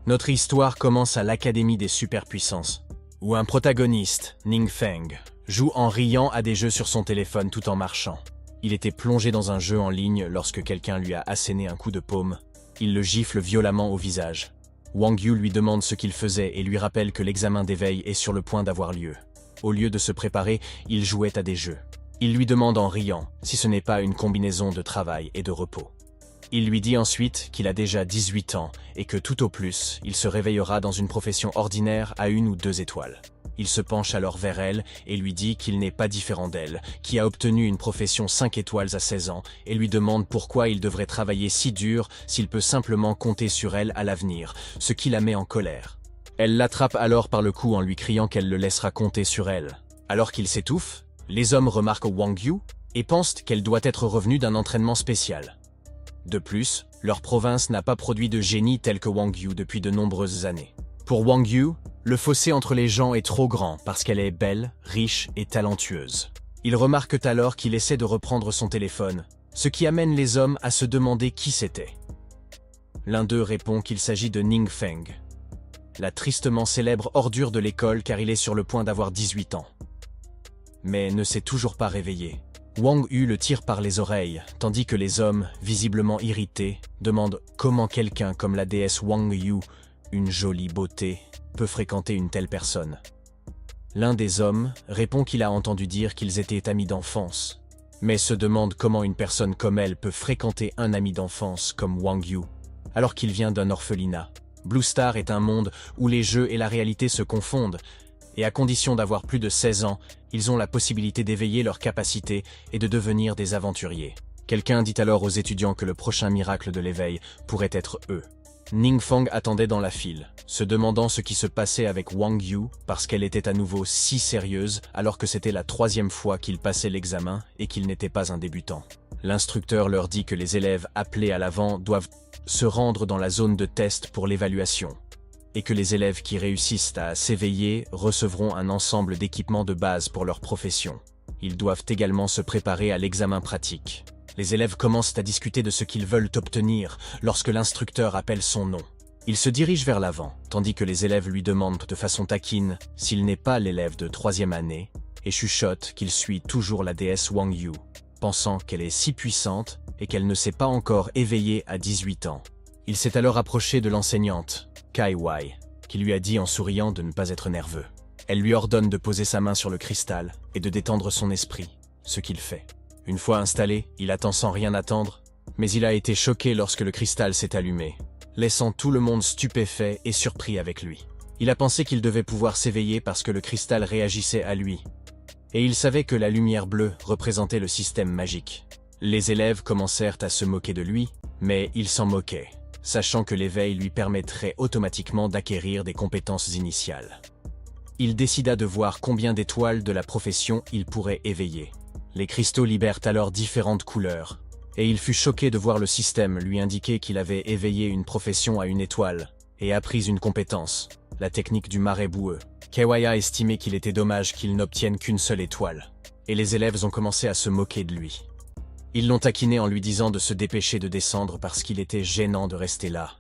Notre histoire commence à l'Académie des superpuissances, où un protagoniste, Ning Feng, joue en riant à des jeux sur son téléphone tout en marchant. Il était plongé dans un jeu en ligne lorsque quelqu'un lui a asséné un coup de paume. Il le gifle violemment au visage. Wang Yu lui demande ce qu'il faisait et lui rappelle que l'examen d'éveil est sur le point d'avoir lieu. Au lieu de se préparer, il jouait à des jeux. Il lui demande en riant si ce n'est pas une combinaison de travail et de repos. Il lui dit ensuite qu'il a déjà 18 ans et que tout au plus, il se réveillera dans une profession ordinaire à 1 ou 2 étoiles. Il se penche alors vers elle et lui dit qu'il n'est pas différent d'elle, qui a obtenu une profession 5 étoiles à 16 ans, et lui demande pourquoi il devrait travailler si dur s'il peut simplement compter sur elle à l'avenir, ce qui la met en colère. Elle l'attrape alors par le cou en lui criant qu'elle le laissera compter sur elle. Alors qu'il s'étouffe, les hommes remarquent Wang Yu et pensent qu'elle doit être revenue d'un entraînement spécial. De plus, leur province n'a pas produit de génie tel que Wang Yu depuis de nombreuses années. Pour Wang Yu, le fossé entre les gens est trop grand parce qu'elle est belle, riche et talentueuse. Ils remarquent alors qu'il essaie de reprendre son téléphone, ce qui amène les hommes à se demander qui c'était. L'un d'eux répond qu'il s'agit de Ning Feng, la tristement célèbre ordure de l'école car il est sur le point d'avoir 18 ans. Mais ne s'est toujours pas réveillé. Wang Yu le tire par les oreilles, tandis que les hommes, visiblement irrités, demandent comment quelqu'un comme la déesse Wang Yu, une jolie beauté, peut fréquenter une telle personne. L'un des hommes répond qu'il a entendu dire qu'ils étaient amis d'enfance, mais se demande comment une personne comme elle peut fréquenter un ami d'enfance comme Wang Yu, alors qu'il vient d'un orphelinat. Blue Star est un monde où les jeux et la réalité se confondent, et à condition d'avoir plus de 16 ans, ils ont la possibilité d'éveiller leurs capacités et de devenir des aventuriers. Quelqu'un dit alors aux étudiants que le prochain miracle de l'éveil pourrait être eux. Ning Feng attendait dans la file, se demandant ce qui se passait avec Wang Yu parce qu'elle était à nouveau si sérieuse alors que c'était la 3e fois qu'il passait l'examen et qu'il n'était pas un débutant. L'instructeur leur dit que les élèves appelés à l'avant doivent se rendre dans la zone de test pour l'évaluation et que les élèves qui réussissent à s'éveiller recevront un ensemble d'équipements de base pour leur profession. Ils doivent également se préparer à l'examen pratique. Les élèves commencent à discuter de ce qu'ils veulent obtenir lorsque l'instructeur appelle son nom. Il se dirige vers l'avant, tandis que les élèves lui demandent de façon taquine s'il n'est pas l'élève de 3e année et chuchote qu'il suit toujours la déesse Wang Yu, pensant qu'elle est si puissante et qu'elle ne s'est pas encore éveillée à 18 ans. Il s'est alors approché de l'enseignante, Kai Wai, qui lui a dit en souriant de ne pas être nerveux. Elle lui ordonne de poser sa main sur le cristal et de détendre son esprit, ce qu'il fait. Une fois installé, il attend sans rien attendre, mais il a été choqué lorsque le cristal s'est allumé, laissant tout le monde stupéfait et surpris avec lui. Il a pensé qu'il devait pouvoir s'éveiller parce que le cristal réagissait à lui, et il savait que la lumière bleue représentait le système magique. Les élèves commencèrent à se moquer de lui, mais il s'en moquait, sachant que l'éveil lui permettrait automatiquement d'acquérir des compétences initiales. Il décida de voir combien d'étoiles de la profession il pourrait éveiller. Les cristaux libèrent alors différentes couleurs, et il fut choqué de voir le système lui indiquer qu'il avait éveillé une profession à 1 étoile et appris une compétence, la technique du marais boueux. Kewaya estimait qu'il était dommage qu'il n'obtienne qu'une seule étoile, et les élèves ont commencé à se moquer de lui. Ils l'ont taquiné en lui disant de se dépêcher de descendre parce qu'il était gênant de rester là,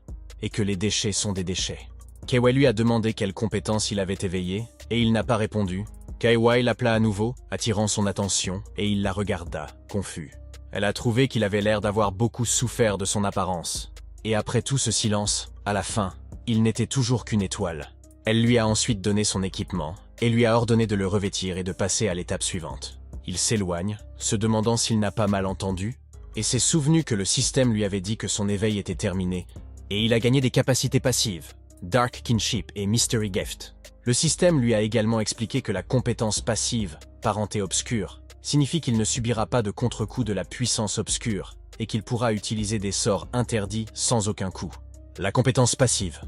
et que les déchets sont des déchets. Kewai lui a demandé quelle compétence il avait éveillé, et il n'a pas répondu. Kewai l'appela à nouveau, attirant son attention, et il la regarda, confus. Elle a trouvé qu'il avait l'air d'avoir beaucoup souffert de son apparence. Et après tout ce silence, à la fin, il n'était toujours qu'une étoile. Elle lui a ensuite donné son équipement, et lui a ordonné de le revêtir et de passer à l'étape suivante. Il s'éloigne, se demandant s'il n'a pas mal entendu, et s'est souvenu que le système lui avait dit que son éveil était terminé, et il a gagné des capacités passives, Dark Kinship et Mystery Gift. Le système lui a également expliqué que la compétence passive, parenté obscure, signifie qu'il ne subira pas de contre-coup de la puissance obscure, et qu'il pourra utiliser des sorts interdits sans aucun coup. La compétence passive.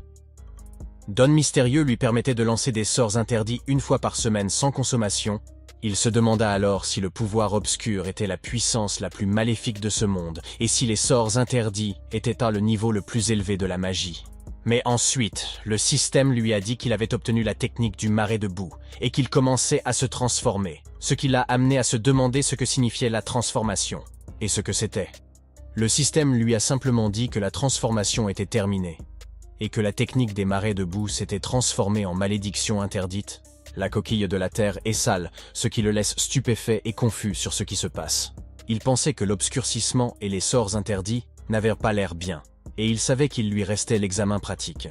Don Mystérieux lui permettait de lancer des sorts interdits 1 fois par semaine sans consommation. Il se demanda alors si le pouvoir obscur était la puissance la plus maléfique de ce monde, et si les sorts interdits étaient à le niveau le plus élevé de la magie. Mais ensuite, le système lui a dit qu'il avait obtenu la technique du marais de boue, et qu'il commençait à se transformer, ce qui l'a amené à se demander ce que signifiait la transformation, et ce que c'était. Le système lui a simplement dit que la transformation était terminée, et que la technique des marais de boue s'était transformée en malédiction interdite, la coquille de la Terre est sale, ce qui le laisse stupéfait et confus sur ce qui se passe. Il pensait que l'obscurcissement et les sorts interdits n'avaient pas l'air bien, et il savait qu'il lui restait l'examen pratique.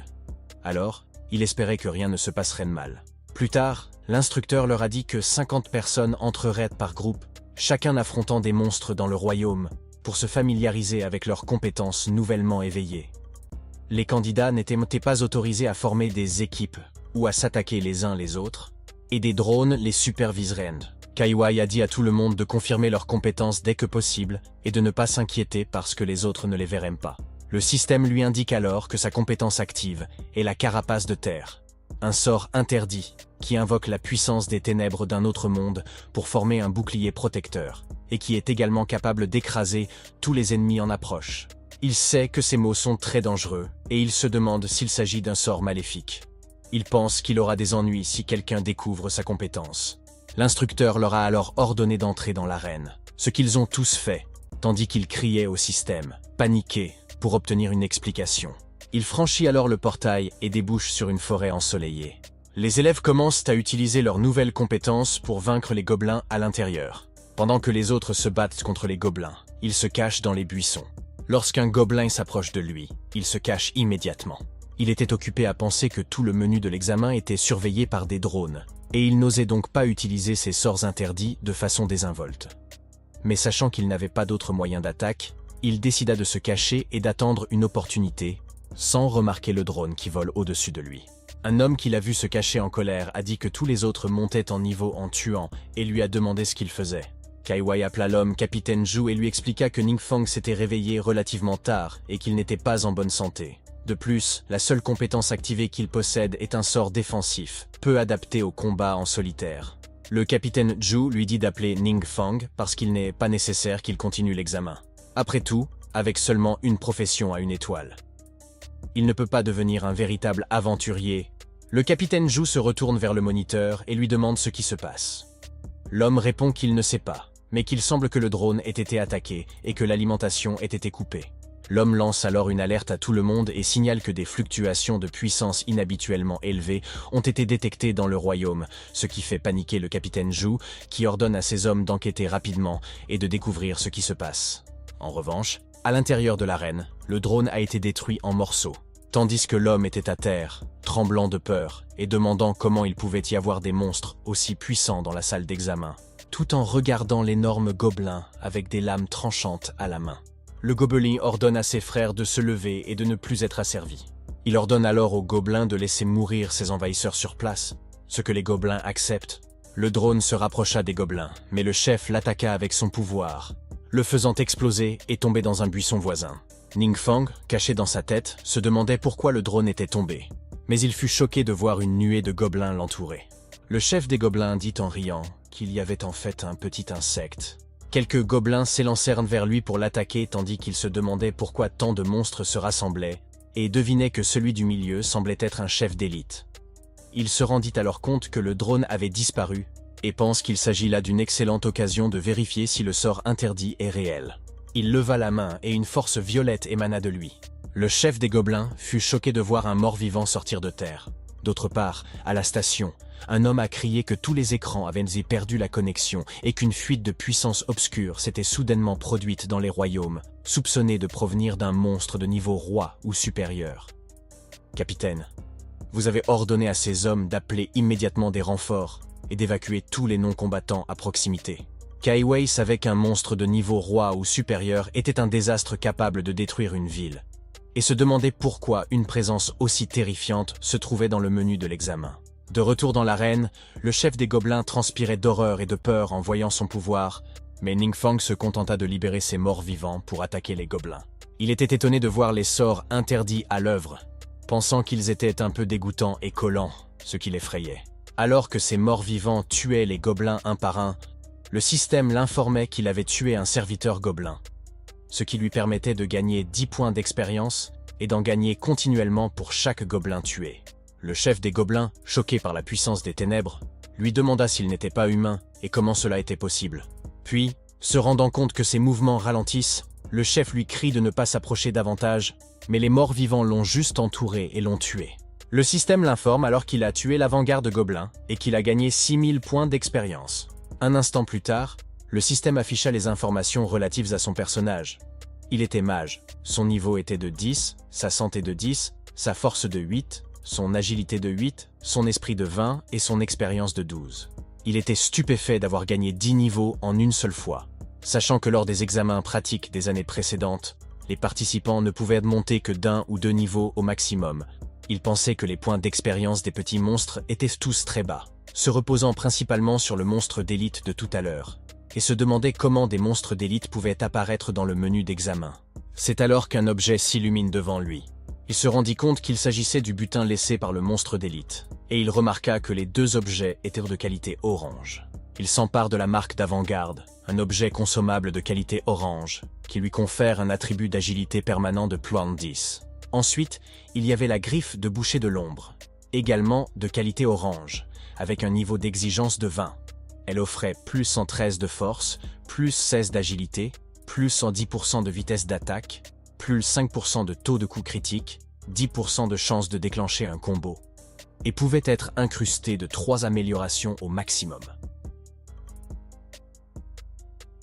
Alors, il espérait que rien ne se passerait de mal. Plus tard, l'instructeur leur a dit que 50 personnes entreraient par groupe, chacun affrontant des monstres dans le royaume, pour se familiariser avec leurs compétences nouvellement éveillées. Les candidats n'étaient pas autorisés à former des équipes ou à s'attaquer les uns les autres, et des drones les superviseraient. Kaiwai a dit à tout le monde de confirmer leurs compétences dès que possible et de ne pas s'inquiéter parce que les autres ne les verraient pas. Le système lui indique alors que sa compétence active est la carapace de terre, un sort interdit qui invoque la puissance des ténèbres d'un autre monde pour former un bouclier protecteur, et qui est également capable d'écraser tous les ennemis en approche. Il sait que ces mots sont très dangereux, et il se demande s'il s'agit d'un sort maléfique. Il pense qu'il aura des ennuis si quelqu'un découvre sa compétence. L'instructeur leur a alors ordonné d'entrer dans l'arène, ce qu'ils ont tous fait, tandis qu'ils criaient au système, paniqués, pour obtenir une explication. Il franchit alors le portail et débouche sur une forêt ensoleillée. Les élèves commencent à utiliser leurs nouvelles compétences pour vaincre les gobelins à l'intérieur. Pendant que les autres se battent contre les gobelins, il se cache dans les buissons. Lorsqu'un gobelin s'approche de lui, il se cache immédiatement. Il était occupé à penser que tout le menu de l'examen était surveillé par des drones, et il n'osait donc pas utiliser ses sorts interdits de façon désinvolte. Mais sachant qu'il n'avait pas d'autre moyen d'attaque, il décida de se cacher et d'attendre une opportunité, sans remarquer le drone qui vole au-dessus de lui. Un homme qui l'a vu se cacher en colère a dit que tous les autres montaient en niveau en tuant et lui a demandé ce qu'il faisait. Kaiwai appela l'homme Capitaine Zhu et lui expliqua que Ningfang s'était réveillé relativement tard et qu'il n'était pas en bonne santé. De plus, la seule compétence activée qu'il possède est un sort défensif, peu adapté au combat en solitaire. Le capitaine Zhu lui dit d'appeler Ningfang parce qu'il n'est pas nécessaire qu'il continue l'examen. Après tout, avec seulement une profession à une étoile. Il ne peut pas devenir un véritable aventurier. Le capitaine Zhu se retourne vers le moniteur et lui demande ce qui se passe. L'homme répond qu'il ne sait pas, mais qu'il semble que le drone ait été attaqué et que l'alimentation ait été coupée. L'homme lance alors une alerte à tout le monde et signale que des fluctuations de puissance inhabituellement élevées ont été détectées dans le royaume, ce qui fait paniquer le capitaine Zhu, qui ordonne à ses hommes d'enquêter rapidement et de découvrir ce qui se passe. En revanche, à l'intérieur de l'arène, le drone a été détruit en morceaux, tandis que l'homme était à terre, tremblant de peur et demandant comment il pouvait y avoir des monstres aussi puissants dans la salle d'examen, tout en regardant l'énorme gobelin avec des lames tranchantes à la main. Le gobelin ordonne à ses frères de se lever et de ne plus être asservis. Il ordonne alors aux gobelins de laisser mourir ses envahisseurs sur place, ce que les gobelins acceptent. Le drone se rapprocha des gobelins, mais le chef l'attaqua avec son pouvoir, le faisant exploser et tomber dans un buisson voisin. Ningfang, caché dans sa tête, se demandait pourquoi le drone était tombé, mais il fut choqué de voir une nuée de gobelins l'entourer. Le chef des gobelins dit en riant qu'il y avait en fait un petit insecte. Quelques gobelins s'élancèrent vers lui pour l'attaquer tandis qu'il se demandait pourquoi tant de monstres se rassemblaient, et devinait que celui du milieu semblait être un chef d'élite. Il se rendit alors compte que le drone avait disparu, et pense qu'il s'agit là d'une excellente occasion de vérifier si le sort interdit est réel. Il leva la main et une force violette émana de lui. Le chef des gobelins fut choqué de voir un mort-vivant sortir de terre. D'autre part, à la station, un homme a crié que tous les écrans avaient perdu la connexion et qu'une fuite de puissance obscure s'était soudainement produite dans les royaumes, soupçonnée de provenir d'un monstre de niveau roi ou supérieur. Capitaine, vous avez ordonné à ces hommes d'appeler immédiatement des renforts et d'évacuer tous les non-combattants à proximité. Kaiwai savait qu'un monstre de niveau roi ou supérieur était un désastre capable de détruire une ville, et se demandait pourquoi une présence aussi terrifiante se trouvait dans le menu de l'examen. De retour dans l'arène, le chef des gobelins transpirait d'horreur et de peur en voyant son pouvoir, mais Ningfang se contenta de libérer ses morts vivants pour attaquer les gobelins. Il était étonné de voir les sorts interdits à l'œuvre, pensant qu'ils étaient un peu dégoûtants et collants, ce qui l'effrayait. Alors que ces morts vivants tuaient les gobelins un par un, le système l'informait qu'il avait tué un serviteur gobelin, ce qui lui permettait de gagner 10 points d'expérience et d'en gagner continuellement pour chaque gobelin tué. Le chef des gobelins, choqué par la puissance des ténèbres, lui demanda s'il n'était pas humain et comment cela était possible. Puis, se rendant compte que ses mouvements ralentissent, Le chef lui crie de ne pas s'approcher davantage, mais les morts-vivants l'ont juste entouré et l'ont tué. Le système l'informe alors qu'il a tué l'avant-garde gobelin et qu'il a gagné 6000 points d'expérience. Un instant plus tard, le système afficha les informations relatives à son personnage. Il était mage, son niveau était de 10, sa santé de 10, sa force de 8, son agilité de 8, son esprit de 20 et son expérience de 12. Il était stupéfait d'avoir gagné 10 niveaux en une seule fois, sachant que lors des examens pratiques des années précédentes, les participants ne pouvaient monter que d'1 ou 2 niveaux au maximum. Il pensait que les points d'expérience des petits monstres étaient tous très bas, se reposant principalement sur le monstre d'élite de tout à l'heure, et se demandait comment des monstres d'élite pouvaient apparaître dans le menu d'examen. C'est alors qu'un objet s'illumine devant lui. Il se rendit compte qu'il s'agissait du butin laissé par le monstre d'élite, et il remarqua que les deux objets étaient de qualité orange. Il s'empare de la marque d'avant-garde, un objet consommable de qualité orange, qui lui confère un attribut d'agilité permanent de +10. Ensuite, il y avait la griffe de boucher de l'ombre, également de qualité orange, avec un niveau d'exigence de 20. Elle offrait plus 113 de force, plus 16 d'agilité, plus 110% de vitesse d'attaque, plus 5% de taux de coup critique, 10% de chance de déclencher un combo, et pouvait être incrustée de 3 améliorations au maximum.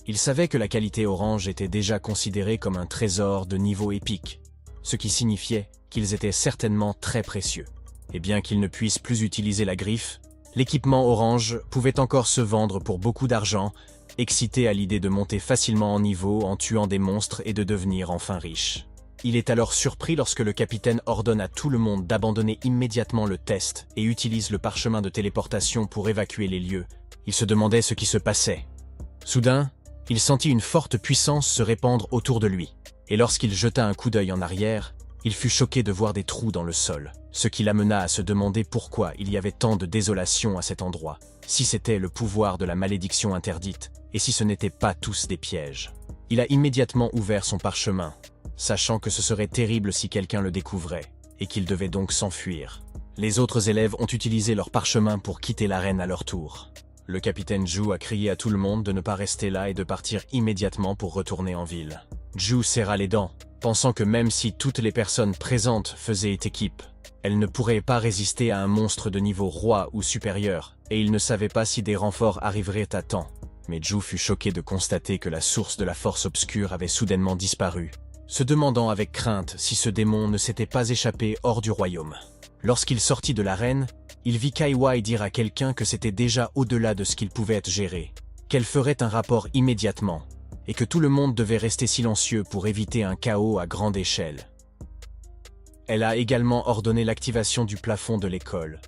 Il savait que la qualité orange était déjà considérée comme un trésor de niveau épique, ce qui signifiait qu'ils étaient certainement très précieux. Et bien qu'il ne puisse plus utiliser la griffe, l'équipement orange pouvait encore se vendre pour beaucoup d'argent, excité à l'idée de monter facilement en niveau en tuant des monstres et de devenir enfin riche. Il est alors surpris lorsque le capitaine ordonne à tout le monde d'abandonner immédiatement le test et utilise le parchemin de téléportation pour évacuer les lieux. Il se demandait ce qui se passait. Soudain, il sentit une forte puissance se répandre autour de lui, et lorsqu'il jeta un coup d'œil en arrière, il fut choqué de voir des trous dans le sol, ce qui l'amena à se demander pourquoi il y avait tant de désolation à cet endroit, si c'était le pouvoir de la malédiction interdite, et si ce n'étaient pas tous des pièges. Il a immédiatement ouvert son parchemin, sachant que ce serait terrible si quelqu'un le découvrait, et qu'il devait donc s'enfuir. Les autres élèves ont utilisé leur parchemin pour quitter l'arène à leur tour. Le capitaine Zhu a crié à tout le monde de ne pas rester là et de partir immédiatement pour retourner en ville. Zhu serra les dents, pensant que même si toutes les personnes présentes faisaient équipe, elles ne pourraient pas résister à un monstre de niveau roi ou supérieur, et il ne savait pas si des renforts arriveraient à temps. Mais Zhu fut choqué de constater que la source de la force obscure avait soudainement disparu, se demandant avec crainte si ce démon ne s'était pas échappé hors du royaume. Lorsqu'il sortit de l'arène, il vit Kaiwai dire à quelqu'un que c'était déjà au-delà de ce qu'il pouvait être géré, qu'elle ferait un rapport immédiatement, et que tout le monde devait rester silencieux pour éviter un chaos à grande échelle. Elle a également ordonné l'activation du plafond de l'école,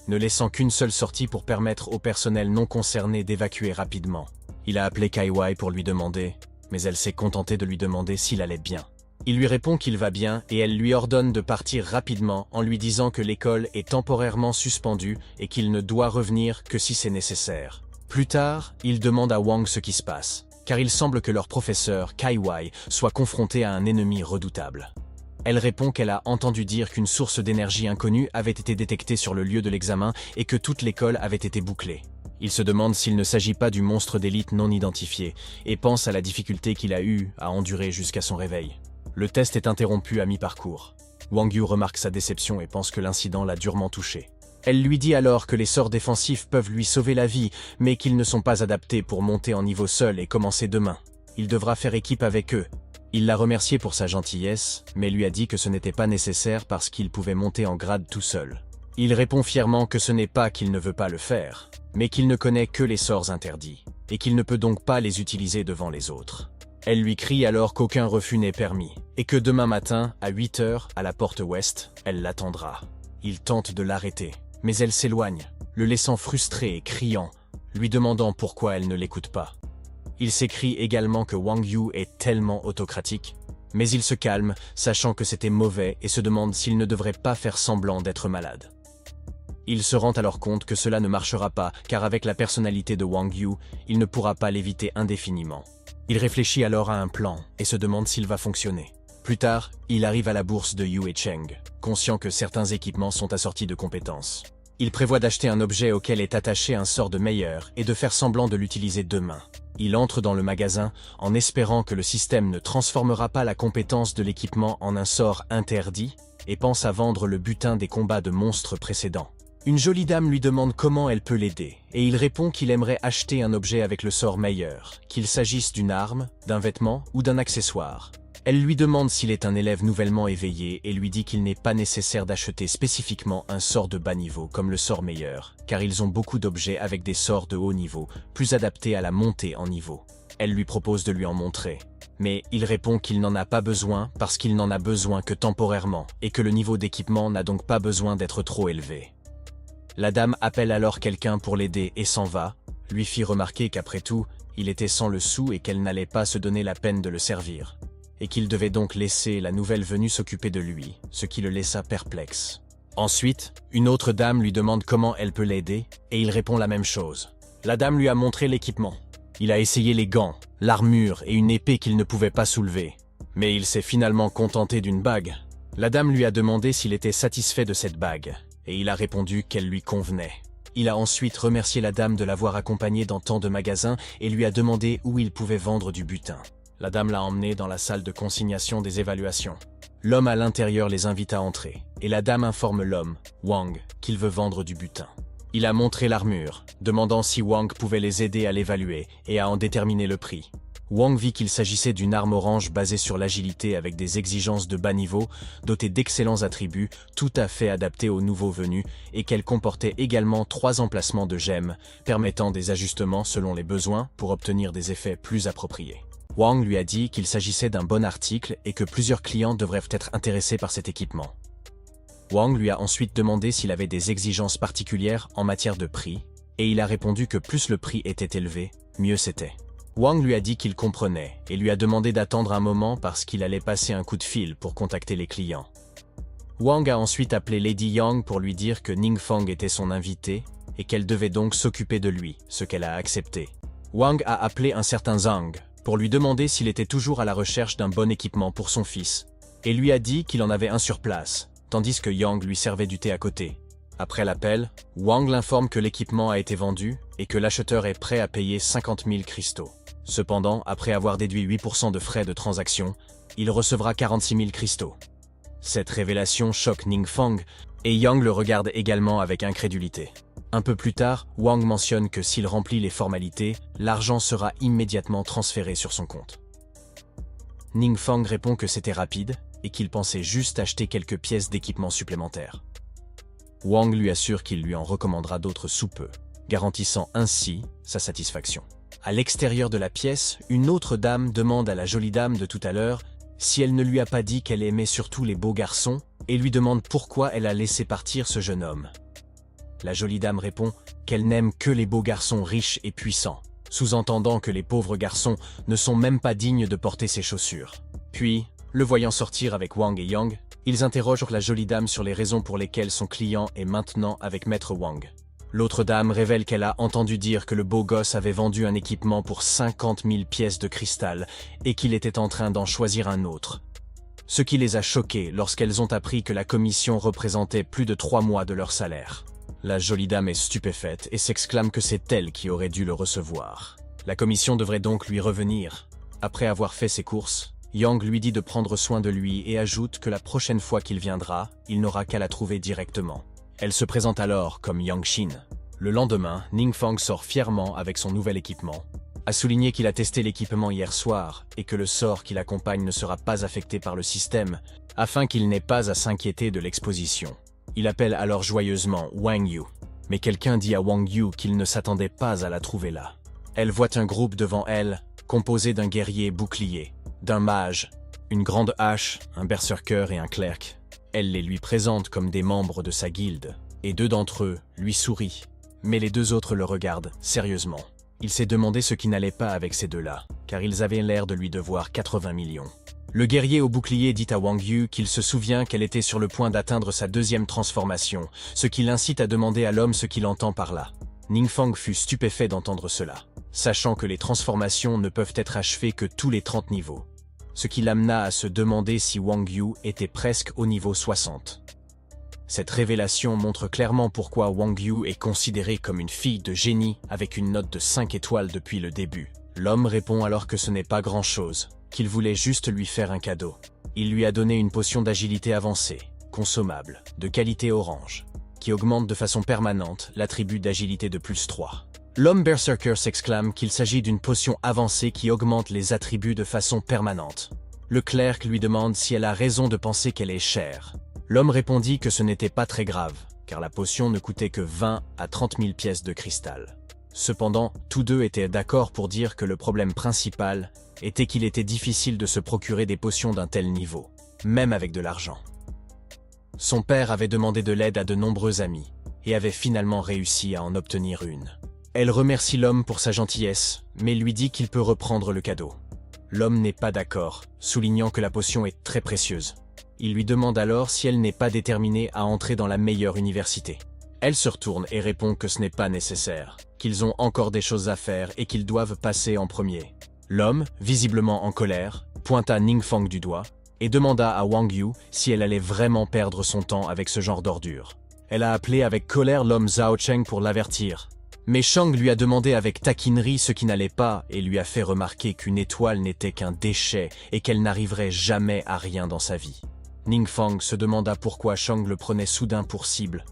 ne laissant qu'une seule sortie pour permettre au personnel non concerné d'évacuer rapidement. Il a appelé Kaiwai pour lui demander, mais elle s'est contentée de lui demander s'il allait bien. Il lui répond qu'il va bien et elle lui ordonne de partir rapidement en lui disant que l'école est temporairement suspendue et qu'il ne doit revenir que si c'est nécessaire. Plus tard, il demande à Wang ce qui se passe, car il semble que leur professeur, Kaiwai, soit confronté à un ennemi redoutable. Elle répond qu'elle a entendu dire qu'une source d'énergie inconnue avait été détectée sur le lieu de l'examen et que toute l'école avait été bouclée. Il se demande s'il ne s'agit pas du monstre d'élite non identifié et pense à la difficulté qu'il a eue à endurer jusqu'à son réveil. Le test est interrompu à mi-parcours. Wang Yu remarque sa déception et pense que l'incident l'a durement touché. Elle lui dit alors que les sorts défensifs peuvent lui sauver la vie, mais qu'ils ne sont pas adaptés pour monter en niveau seul et commencer demain. Il devra faire équipe avec eux. Il l'a remercié pour sa gentillesse, mais lui a dit que ce n'était pas nécessaire parce qu'il pouvait monter en grade tout seul. Il répond fièrement que ce n'est pas qu'il ne veut pas le faire, mais qu'il ne connaît que les sorts interdits, et qu'il ne peut donc pas les utiliser devant les autres. Elle lui crie alors qu'aucun refus n'est permis, et que demain matin, à 8 h, à la porte ouest, elle l'attendra. Il tente de l'arrêter, mais elle s'éloigne, le laissant frustré et criant, lui demandant pourquoi elle ne l'écoute pas. Il s'écrie également que Wang Yu est tellement autocratique, mais il se calme, sachant que c'était mauvais et se demande s'il ne devrait pas faire semblant d'être malade. Il se rend alors compte que cela ne marchera pas, car avec la personnalité de Wang Yu, il ne pourra pas l'éviter indéfiniment. Il réfléchit alors à un plan et se demande s'il va fonctionner. Plus tard, il arrive à la bourse de Yue Cheng, conscient que certains équipements sont assortis de compétences. Il prévoit d'acheter un objet auquel est attaché un sort de meilleur et de faire semblant de l'utiliser demain. Il entre dans le magasin en espérant que le système ne transformera pas la compétence de l'équipement en un sort interdit et pense à vendre le butin des combats de monstres précédents. Une jolie dame lui demande comment elle peut l'aider et il répond qu'il aimerait acheter un objet avec le sort meilleur, qu'il s'agisse d'une arme, d'un vêtement ou d'un accessoire. Elle lui demande s'il est un élève nouvellement éveillé et lui dit qu'il n'est pas nécessaire d'acheter spécifiquement un sort de bas niveau comme le sort meilleur, car ils ont beaucoup d'objets avec des sorts de haut niveau, plus adaptés à la montée en niveau. Elle lui propose de lui en montrer. Mais il répond qu'il n'en a pas besoin parce qu'il n'en a besoin que temporairement et que le niveau d'équipement n'a donc pas besoin d'être trop élevé. La dame appelle alors quelqu'un pour l'aider et s'en va, lui fit remarquer qu'après tout, il était sans le sou et qu'elle n'allait pas se donner la peine de le servir, et qu'il devait donc laisser la nouvelle venue s'occuper de lui, ce qui le laissa perplexe. Ensuite, une autre dame lui demande comment elle peut l'aider, et il répond la même chose. La dame lui a montré l'équipement. Il a essayé les gants, l'armure et une épée qu'il ne pouvait pas soulever. Mais il s'est finalement contenté d'une bague. La dame lui a demandé s'il était satisfait de cette bague, et il a répondu qu'elle lui convenait. Il a ensuite remercié la dame de l'avoir accompagné dans tant de magasins et lui a demandé où il pouvait vendre du butin. La dame l'a emmené dans la salle de consignation des évaluations. L'homme à l'intérieur les invite à entrer, et la dame informe l'homme, Wang, qu'il veut vendre du butin. Il a montré l'armure, demandant si Wang pouvait les aider à l'évaluer et à en déterminer le prix. Wang vit qu'il s'agissait d'une arme orange basée sur l'agilité avec des exigences de bas niveau, dotée d'excellents attributs, tout à fait adaptés aux nouveaux venus, et qu'elle comportait également 3 emplacements de gemmes, permettant des ajustements selon les besoins pour obtenir des effets plus appropriés. Wang lui a dit qu'il s'agissait d'un bon article et que plusieurs clients devraient être intéressés par cet équipement. Wang lui a ensuite demandé s'il avait des exigences particulières en matière de prix, et il a répondu que plus le prix était élevé, mieux c'était. Wang lui a dit qu'il comprenait et lui a demandé d'attendre un moment parce qu'il allait passer un coup de fil pour contacter les clients. Wang a ensuite appelé Lady Yang pour lui dire que Ningfang était son invité et qu'elle devait donc s'occuper de lui, ce qu'elle a accepté. Wang a appelé un certain Zhang pour lui demander s'il était toujours à la recherche d'un bon équipement pour son fils, et lui a dit qu'il en avait un sur place, tandis que Yang lui servait du thé à côté. Après l'appel, Wang l'informe que l'équipement a été vendu et que l'acheteur est prêt à payer 50 000 cristaux. Cependant, après avoir déduit 8% de frais de transaction, il recevra 46 000 cristaux. Cette révélation choque Ningfang, et Yang le regarde également avec incrédulité. Un peu plus tard, Wang mentionne que s'il remplit les formalités, l'argent sera immédiatement transféré sur son compte. Ningfang répond que c'était rapide et qu'il pensait juste acheter quelques pièces d'équipement supplémentaires. Wang lui assure qu'il lui en recommandera d'autres sous peu, garantissant ainsi sa satisfaction. À l'extérieur de la pièce, une autre dame demande à la jolie dame de tout à l'heure si elle ne lui a pas dit qu'elle aimait surtout les beaux garçons et lui demande pourquoi elle a laissé partir ce jeune homme. La jolie dame répond qu'elle n'aime que les beaux garçons riches et puissants, sous-entendant que les pauvres garçons ne sont même pas dignes de porter ses chaussures. Puis, le voyant sortir avec Wang et Yang, ils interrogent la jolie dame sur les raisons pour lesquelles son client est maintenant avec Maître Wang. L'autre dame révèle qu'elle a entendu dire que le beau gosse avait vendu un équipement pour 50 000 pièces de cristal et qu'il était en train d'en choisir un autre. Ce qui les a choquées lorsqu'elles ont appris que la commission représentait plus de 3 mois de leur salaire. La jolie dame est stupéfaite et s'exclame que c'est elle qui aurait dû le recevoir. La commission devrait donc lui revenir. Après avoir fait ses courses, Yang lui dit de prendre soin de lui et ajoute que la prochaine fois qu'il viendra, il n'aura qu'à la trouver directement. Elle se présente alors comme Yang Xin. Le lendemain, Ningfang sort fièrement avec son nouvel équipement, a souligné qu'il a testé l'équipement hier soir et que le sort qui l'accompagne ne sera pas affecté par le système, afin qu'il n'ait pas à s'inquiéter de l'exposition. Il appelle alors joyeusement Wang Yu, mais quelqu'un dit à Wang Yu qu'il ne s'attendait pas à la trouver là. Elle voit un groupe devant elle, composé d'un guerrier bouclier, d'un mage, une grande hache, un berserker et un clerc. Elle les lui présente comme des membres de sa guilde, et 2 d'entre eux lui sourient, mais les 2 autres le regardent sérieusement. Il s'est demandé ce qui n'allait pas avec ces 2-là, car ils avaient l'air de lui devoir 80 millions. Le guerrier au bouclier dit à Wang Yu qu'il se souvient qu'elle était sur le point d'atteindre sa 2e transformation, ce qui l'incite à demander à l'homme ce qu'il entend par là. Ningfang fut stupéfait d'entendre cela, sachant que les transformations ne peuvent être achevées que tous les 30 niveaux. Ce qui l'amena à se demander si Wang Yu était presque au niveau 60. Cette révélation montre clairement pourquoi Wang Yu est considérée comme une fille de génie avec une note de 5 étoiles depuis le début. L'homme répond alors que ce n'est pas grand-chose, qu'il voulait juste lui faire un cadeau. Il lui a donné une potion d'agilité avancée, consommable, de qualité orange, qui augmente de façon permanente l'attribut d'agilité de +3. L'homme berserker s'exclame qu'il s'agit d'une potion avancée qui augmente les attributs de façon permanente. Le clerc lui demande si elle a raison de penser qu'elle est chère. L'homme répondit que ce n'était pas très grave, car la potion ne coûtait que 20 à 30 000 pièces de cristal. Cependant, tous deux étaient d'accord pour dire que le problème principal était qu'il était difficile de se procurer des potions d'un tel niveau, même avec de l'argent. Son père avait demandé de l'aide à de nombreux amis, et avait finalement réussi à en obtenir une. Elle remercie l'homme pour sa gentillesse, mais lui dit qu'il peut reprendre le cadeau. L'homme n'est pas d'accord, soulignant que la potion est très précieuse. Il lui demande alors si elle n'est pas déterminée à entrer dans la meilleure université. Elle se retourne et répond que ce n'est pas nécessaire, qu'ils ont encore des choses à faire et qu'ils doivent passer en premier. L'homme, visiblement en colère, pointa Ningfang du doigt et demanda à Wang Yu si elle allait vraiment perdre son temps avec ce genre d'ordure. Elle a appelé avec colère l'homme Zhao Cheng pour l'avertir. Mais Shang lui a demandé avec taquinerie ce qui n'allait pas et lui a fait remarquer qu'une étoile n'était qu'un déchet et qu'elle n'arriverait jamais à rien dans sa vie. Ningfang se demanda pourquoi Shang le prenait soudain pour cible.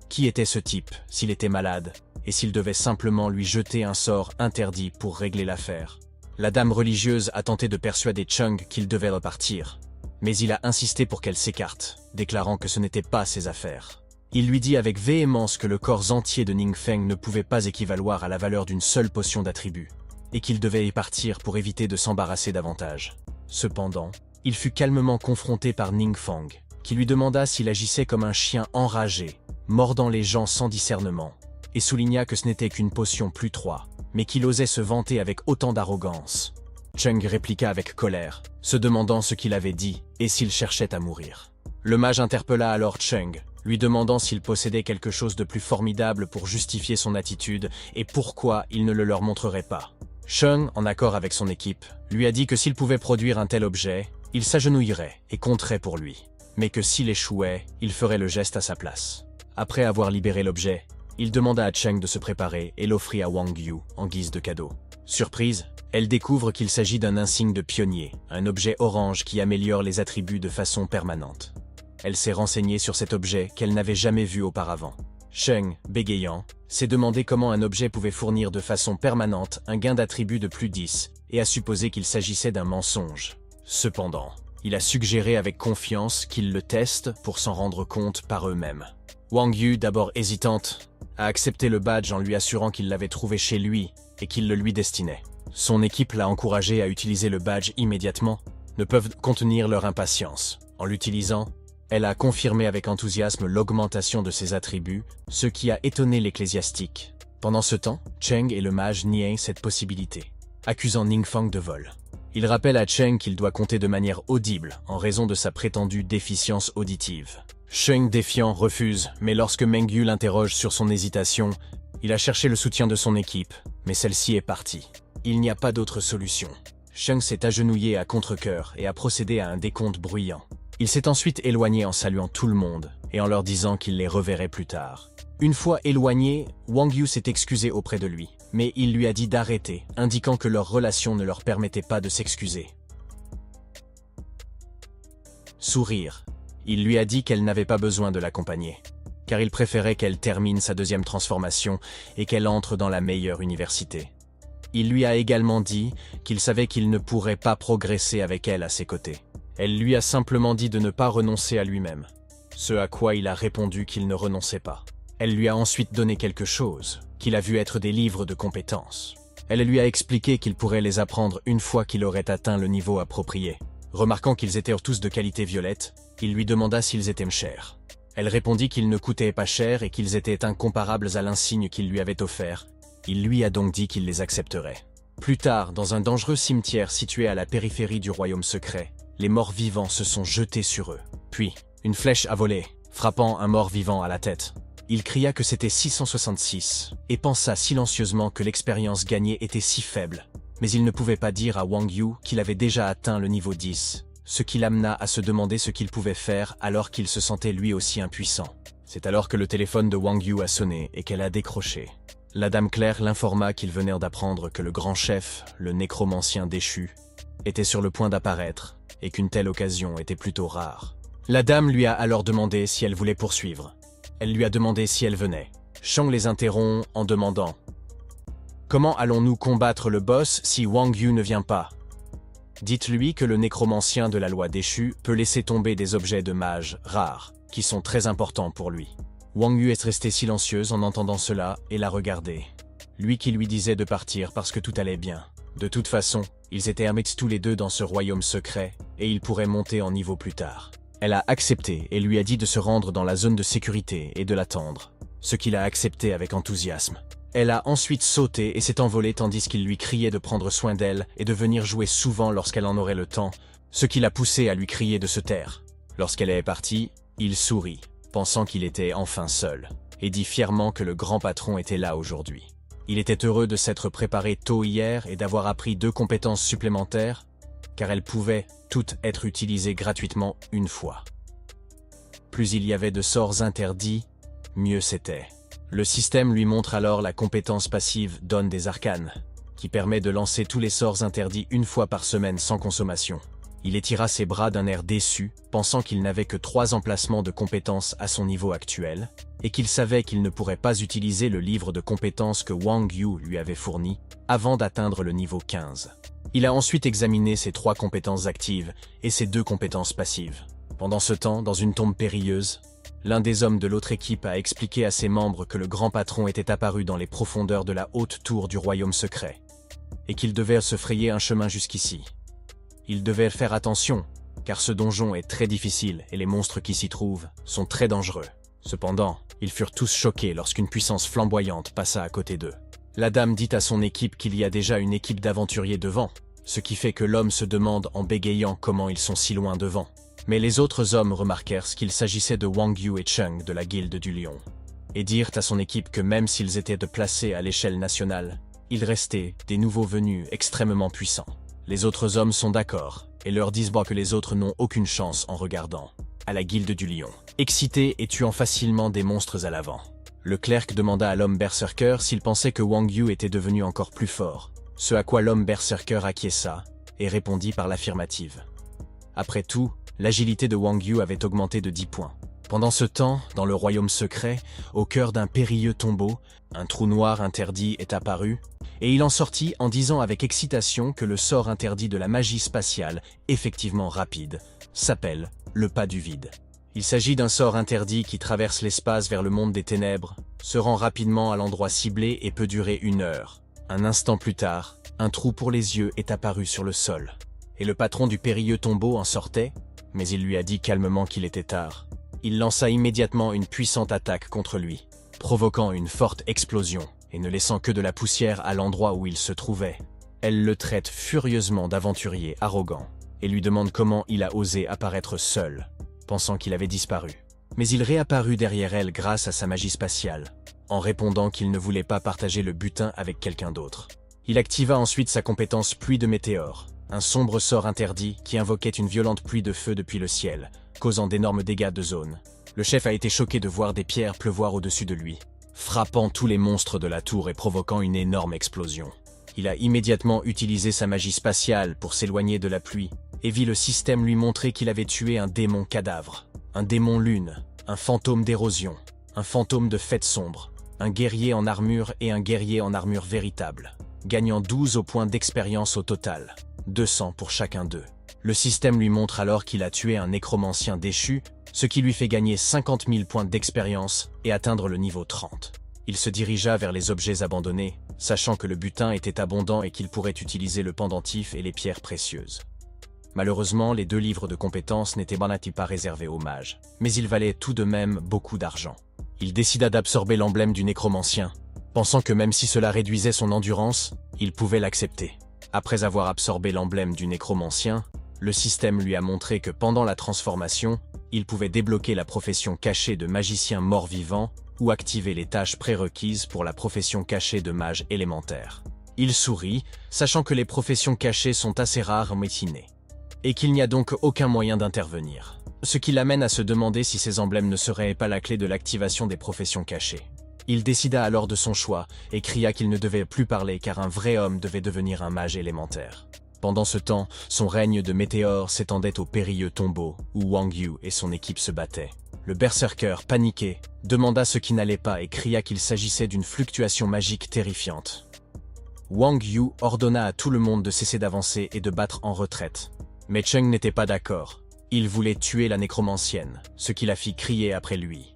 Qui était ce type, s'il était malade, et s'il devait simplement lui jeter un sort interdit pour régler l'affaire. La dame religieuse a tenté de persuader Chung qu'il devait repartir, mais il a insisté pour qu'elle s'écarte, déclarant que ce n'était pas ses affaires. Il lui dit avec véhémence que le corps entier de Ningfeng ne pouvait pas équivaloir à la valeur d'une seule potion d'attribut, et qu'il devait y partir pour éviter de s'embarrasser davantage. Cependant, il fut calmement confronté par Ningfang, qui lui demanda s'il agissait comme un chien enragé, mordant les gens sans discernement, et souligna que ce n'était qu'une potion +3, mais qu'il osait se vanter avec autant d'arrogance. Chung répliqua avec colère, se demandant ce qu'il avait dit et s'il cherchait à mourir. Le mage interpella alors Chung, lui demandant s'il possédait quelque chose de plus formidable pour justifier son attitude et pourquoi il ne le leur montrerait pas. Chung, en accord avec son équipe, lui a dit que s'il pouvait produire un tel objet, il s'agenouillerait et compterait pour lui, mais que s'il échouait, il ferait le geste à sa place. Après avoir libéré l'objet, il demanda à Cheng de se préparer et l'offrit à Wang Yu en guise de cadeau. Surprise, elle découvre qu'il s'agit d'un insigne de pionnier, un objet orange qui améliore les attributs de façon permanente. Elle s'est renseignée sur cet objet qu'elle n'avait jamais vu auparavant. Cheng, bégayant, s'est demandé comment un objet pouvait fournir de façon permanente un gain d'attribut de +10 et a supposé qu'il s'agissait d'un mensonge. Cependant, il a suggéré avec confiance qu'ils le testent pour s'en rendre compte par eux-mêmes. Wang Yu, d'abord hésitante, a accepté le badge en lui assurant qu'il l'avait trouvé chez lui et qu'il le lui destinait. Son équipe l'a encouragé à utiliser le badge immédiatement, ne peuvent contenir leur impatience. En l'utilisant, elle a confirmé avec enthousiasme l'augmentation de ses attributs, ce qui a étonné l'ecclésiastique. Pendant ce temps, Cheng et le mage nient cette possibilité, accusant Ningfang de vol. Il rappelle à Cheng qu'il doit compter de manière audible en raison de sa prétendue déficience auditive. Cheng, défiant, refuse, mais lorsque Meng Yu l'interroge sur son hésitation, il a cherché le soutien de son équipe, mais celle-ci est partie. Il n'y a pas d'autre solution. Cheng s'est agenouillé à contre-cœur et a procédé à un décompte bruyant. Il s'est ensuite éloigné en saluant tout le monde et en leur disant qu'il les reverrait plus tard. Une fois éloigné, Wang Yu s'est excusé auprès de lui, mais il lui a dit d'arrêter, indiquant que leur relation ne leur permettait pas de s'excuser. Sourire. Il lui a dit qu'elle n'avait pas besoin de l'accompagner, car il préférait qu'elle termine sa deuxième transformation et qu'elle entre dans la meilleure université. Il lui a également dit qu'il savait qu'il ne pourrait pas progresser avec elle à ses côtés. Elle lui a simplement dit de ne pas renoncer à lui-même, ce à quoi il a répondu qu'il ne renonçait pas. Elle lui a ensuite donné quelque chose, qu'il a vu être des livres de compétences. Elle lui a expliqué qu'il pourrait les apprendre une fois qu'il aurait atteint le niveau approprié. Remarquant qu'ils étaient tous de qualité violette, il lui demanda s'ils étaient chers. Elle répondit qu'ils ne coûtaient pas cher et qu'ils étaient incomparables à l'insigne qu'il lui avait offert. Il lui a donc dit qu'il les accepterait. Plus tard, dans un dangereux cimetière situé à la périphérie du royaume secret, les morts vivants se sont jetés sur eux. Puis, une flèche a volé, frappant un mort vivant à la tête. Il cria que c'était 666 et pensa silencieusement que l'expérience gagnée était si faible. Mais il ne pouvait pas dire à Wang Yu qu'il avait déjà atteint le niveau 10, ce qui l'amena à se demander ce qu'il pouvait faire alors qu'il se sentait lui aussi impuissant. C'est alors que le téléphone de Wang Yu a sonné et qu'elle a décroché. La dame Claire l'informa qu'ils venèrent d'apprendre que le grand chef, le nécromancien déchu, était sur le point d'apparaître et qu'une telle occasion était plutôt rare. La dame lui a alors demandé si elle voulait poursuivre. Elle lui a demandé si elle venait. Shang les interrompt en demandant « Comment allons-nous combattre le boss si Wang Yu ne vient pas ?» Dites-lui que le nécromancien de la loi déchue peut laisser tomber des objets de mage rares, qui sont très importants pour lui. Wang Yu est restée silencieuse en entendant cela et la regardait. Lui qui lui disait de partir parce que tout allait bien. De toute façon, ils étaient amis tous les deux dans ce royaume secret, et ils pourraient monter en niveau plus tard. Elle a accepté et lui a dit de se rendre dans la zone de sécurité et de l'attendre, ce qu'il a accepté avec enthousiasme. Elle a ensuite sauté et s'est envolée tandis qu'il lui criait de prendre soin d'elle et de venir jouer souvent lorsqu'elle en aurait le temps, ce qui l'a poussé à lui crier de se taire. Lorsqu'elle est partie, il sourit, pensant qu'il était enfin seul, et dit fièrement que le grand patron était là aujourd'hui. Il était heureux de s'être préparé tôt hier et d'avoir appris 2 compétences supplémentaires, car elles pouvaient toutes être utilisées gratuitement une fois. Plus il y avait de sorts interdits, mieux c'était. Le système lui montre alors la compétence passive Donne des Arcanes, qui permet de lancer tous les sorts interdits une fois par semaine sans consommation. Il étira ses bras d'un air déçu, pensant qu'il n'avait que 3 emplacements de compétences à son niveau actuel, et qu'il savait qu'il ne pourrait pas utiliser le livre de compétences que Wang Yu lui avait fourni avant d'atteindre le niveau 15. Il a ensuite examiné ses 3 compétences actives et ses 2 compétences passives. Pendant ce temps, dans une tombe périlleuse, l'un des hommes de l'autre équipe a expliqué à ses membres que le grand patron était apparu dans les profondeurs de la haute tour du royaume secret, et qu'il devait se frayer un chemin jusqu'ici. Il devait faire attention, car ce donjon est très difficile et les monstres qui s'y trouvent sont très dangereux. Cependant, ils furent tous choqués lorsqu'une puissance flamboyante passa à côté d'eux. La dame dit à son équipe qu'il y a déjà une équipe d'aventuriers devant, ce qui fait que l'homme se demande en bégayant comment ils sont si loin devant. Mais les autres hommes remarquèrent qu'il s'agissait de Wang Yu et Cheng de la Guilde du Lion, et dirent à son équipe que même s'ils étaient placés à l'échelle nationale, ils restaient des nouveaux venus extrêmement puissants. Les autres hommes sont d'accord, et leur disent que les autres n'ont aucune chance en regardant à la Guilde du Lion, excités et tuant facilement des monstres à l'avant. Le clerc demanda à l'homme berserker s'il pensait que Wang Yu était devenu encore plus fort, ce à quoi l'homme berserker acquiesça et répondit par l'affirmative. Après tout, l'agilité de Wang Yu avait augmenté de 10 points. Pendant ce temps, dans le royaume secret, au cœur d'un périlleux tombeau, un trou noir interdit est apparu, et il en sortit en disant avec excitation que le sort interdit de la magie spatiale, effectivement rapide, s'appelle le pas du vide. Il s'agit d'un sort interdit qui traverse l'espace vers le monde des ténèbres, se rend rapidement à l'endroit ciblé et peut durer 1 heure. Un instant plus tard, un trou pour les yeux est apparu sur le sol, et le patron du périlleux tombeau en sortait, mais il lui a dit calmement qu'il était tard. Il lança immédiatement une puissante attaque contre lui, provoquant une forte explosion et ne laissant que de la poussière à l'endroit où il se trouvait. Elle le traite furieusement d'aventurier arrogant et lui demande comment il a osé apparaître seul, pensant qu'il avait disparu. Mais il réapparut derrière elle grâce à sa magie spatiale, en répondant qu'il ne voulait pas partager le butin avec quelqu'un d'autre. Il activa ensuite sa compétence pluie de météores, un sombre sort interdit qui invoquait une violente pluie de feu depuis le ciel, causant d'énormes dégâts de zone. Le chef a été choqué de voir des pierres pleuvoir au-dessus de lui, frappant tous les monstres de la tour et provoquant une énorme explosion. Il a immédiatement utilisé sa magie spatiale pour s'éloigner de la pluie, et vit le système lui montrer qu'il avait tué un démon cadavre, un démon lune, un fantôme d'érosion, un fantôme de fête sombre, un guerrier en armure et un guerrier en armure véritable, gagnant 12 au point d'expérience au total, 200 pour chacun d'eux. Le système lui montre alors qu'il a tué un nécromancien déchu, ce qui lui fait gagner 50 000 points d'expérience et atteindre le niveau 30. Il se dirigea vers les objets abandonnés, sachant que le butin était abondant et qu'il pourrait utiliser le pendentif et les pierres précieuses. Malheureusement, les 2 livres de compétences n'étaient pas réservés aux mages, mais ils valaient tout de même beaucoup d'argent. Il décida d'absorber l'emblème du nécromancien, pensant que même si cela réduisait son endurance, il pouvait l'accepter. Après avoir absorbé l'emblème du nécromancien, le système lui a montré que pendant la transformation, il pouvait débloquer la profession cachée de magicien mort-vivant ou activer les tâches prérequises pour la profession cachée de mage élémentaire. Il sourit, sachant que les professions cachées sont assez rares en médecine, et qu'il n'y a donc aucun moyen d'intervenir. Ce qui l'amène à se demander si ces emblèmes ne seraient pas la clé de l'activation des professions cachées. Il décida alors de son choix et cria qu'il ne devait plus parler car un vrai homme devait devenir un mage élémentaire. Pendant ce temps, son règne de météore s'étendait au périlleux tombeau où Wang Yu et son équipe se battaient. Le berserker, paniqué, demanda ce qui n'allait pas et cria qu'il s'agissait d'une fluctuation magique terrifiante. Wang Yu ordonna à tout le monde de cesser d'avancer et de battre en retraite. Mais Cheng n'était pas d'accord. Il voulait tuer la nécromancienne, ce qui la fit crier après lui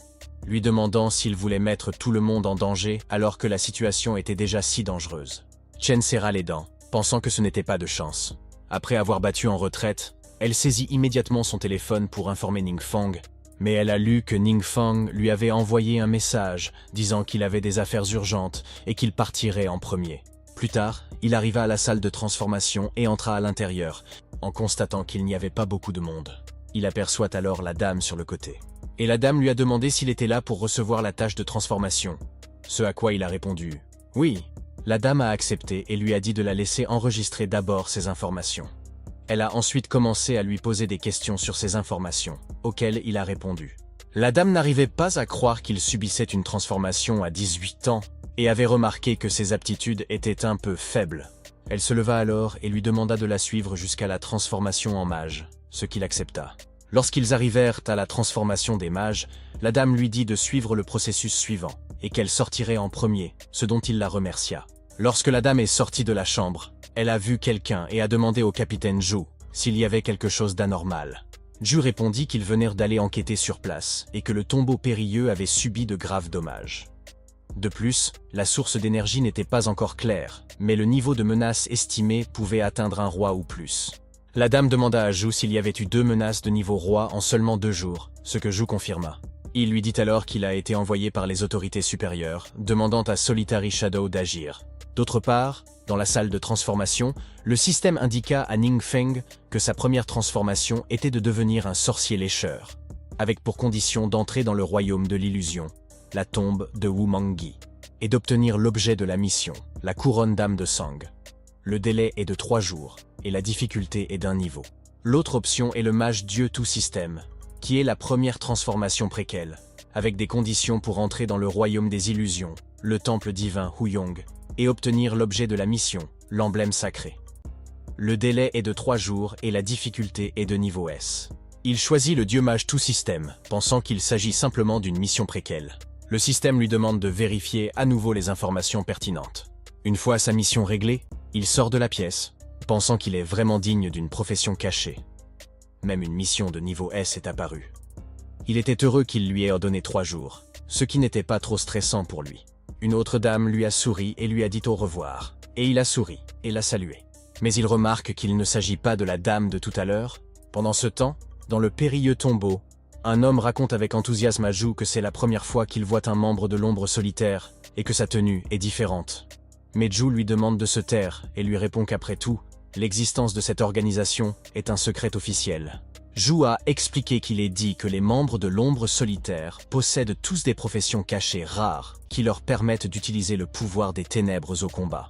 demandant s'il voulait mettre tout le monde en danger alors que la situation était déjà si dangereuse. Chen serra les dents, pensant que ce n'était pas de chance. Après avoir battu en retraite, elle saisit immédiatement son téléphone pour informer Ningfang, mais elle a lu que Ningfang lui avait envoyé un message disant qu'il avait des affaires urgentes et qu'il partirait en premier. Plus tard, il arriva à la salle de transformation et entra à l'intérieur, en constatant qu'il n'y avait pas beaucoup de monde. Il aperçoit alors la dame sur le côté. Et la dame lui a demandé s'il était là pour recevoir la tâche de transformation. Ce à quoi il a répondu « Oui ». La dame a accepté et lui a dit de la laisser enregistrer d'abord ses informations. Elle a ensuite commencé à lui poser des questions sur ces informations, auxquelles il a répondu. La dame n'arrivait pas à croire qu'il subissait une transformation à 18 ans et avait remarqué que ses aptitudes étaient un peu faibles. Elle se leva alors et lui demanda de la suivre jusqu'à la transformation en mage, ce qu'il accepta. Lorsqu'ils arrivèrent à la transformation des mages, la dame lui dit de suivre le processus suivant, et qu'elle sortirait en premier, ce dont il la remercia. Lorsque la dame est sortie de la chambre, elle a vu quelqu'un et a demandé au capitaine Zhu s'il y avait quelque chose d'anormal. Zhu répondit qu'ils venaient d'aller enquêter sur place, et que le tombeau périlleux avait subi de graves dommages. De plus, la source d'énergie n'était pas encore claire, mais le niveau de menace estimé pouvait atteindre un roi ou plus. La dame demanda à Zhu s'il y avait eu 2 menaces de niveau roi en seulement 2 jours, ce que Zhu confirma. Il lui dit alors qu'il a été envoyé par les autorités supérieures, demandant à Solitary Shadow d'agir. D'autre part, dans la salle de transformation, le système indiqua à Ningfeng que sa première transformation était de devenir un sorcier lécheur, avec pour condition d'entrer dans le royaume de l'illusion, la tombe de Wumangi, et d'obtenir l'objet de la mission, la couronne d'âme de Sang. Le délai est de 3 jours, et la difficulté est d'un niveau. L'autre option est le mage dieu tout système, qui est la première transformation préquelle, avec des conditions pour entrer dans le royaume des illusions, le temple divin Huyong, et obtenir l'objet de la mission, l'emblème sacré. Le délai est de 3 jours et la difficulté est de niveau S. Il choisit le dieu mage tout système, pensant qu'il s'agit simplement d'une mission préquelle. Le système lui demande de vérifier à nouveau les informations pertinentes. Une fois sa mission réglée, il sort de la pièce, pensant qu'il est vraiment digne d'une profession cachée. Même une mission de niveau S est apparue. Il était heureux qu'il lui ait ordonné 3 jours, ce qui n'était pas trop stressant pour lui. Une autre dame lui a souri et lui a dit au revoir, et il a souri et l'a salué. Mais il remarque qu'il ne s'agit pas de la dame de tout à l'heure. Pendant ce temps, dans le périlleux tombeau, un homme raconte avec enthousiasme à Zhu que c'est la première fois qu'il voit un membre de l'ombre solitaire et que sa tenue est différente. Mais Zhu lui demande de se taire et lui répond qu'après tout, l'existence de cette organisation est un secret officiel. Zhu a expliqué qu'il est dit que les membres de l'ombre solitaire possèdent tous des professions cachées rares qui leur permettent d'utiliser le pouvoir des ténèbres au combat,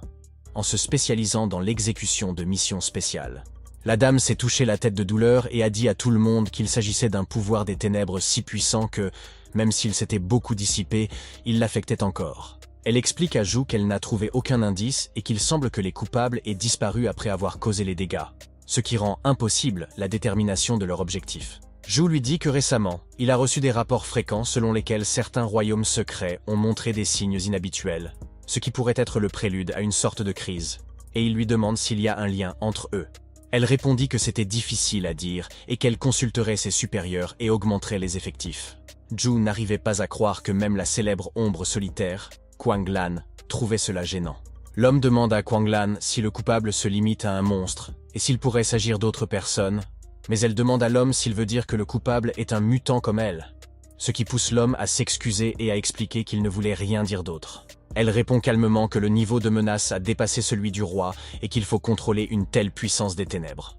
en se spécialisant dans l'exécution de missions spéciales. La dame s'est touché la tête de douleur et a dit à tout le monde qu'il s'agissait d'un pouvoir des ténèbres si puissant que, même s'il s'était beaucoup dissipé, il l'affectait encore. Elle explique à Zhu qu'elle n'a trouvé aucun indice et qu'il semble que les coupables aient disparu après avoir causé les dégâts, ce qui rend impossible la détermination de leur objectif. Zhu lui dit que récemment, il a reçu des rapports fréquents selon lesquels certains royaumes secrets ont montré des signes inhabituels, ce qui pourrait être le prélude à une sorte de crise, et il lui demande s'il y a un lien entre eux. Elle répondit que c'était difficile à dire et qu'elle consulterait ses supérieurs et augmenterait les effectifs. Zhu n'arrivait pas à croire que même la célèbre ombre solitaire, Kuang Lan, trouvait cela gênant. L'homme demande à Kuang Lan si le coupable se limite à un monstre et s'il pourrait s'agir d'autres personnes, mais elle demande à l'homme s'il veut dire que le coupable est un mutant comme elle, ce qui pousse l'homme à s'excuser et à expliquer qu'il ne voulait rien dire d'autre. Elle répond calmement que le niveau de menace a dépassé celui du roi et qu'il faut contrôler une telle puissance des ténèbres.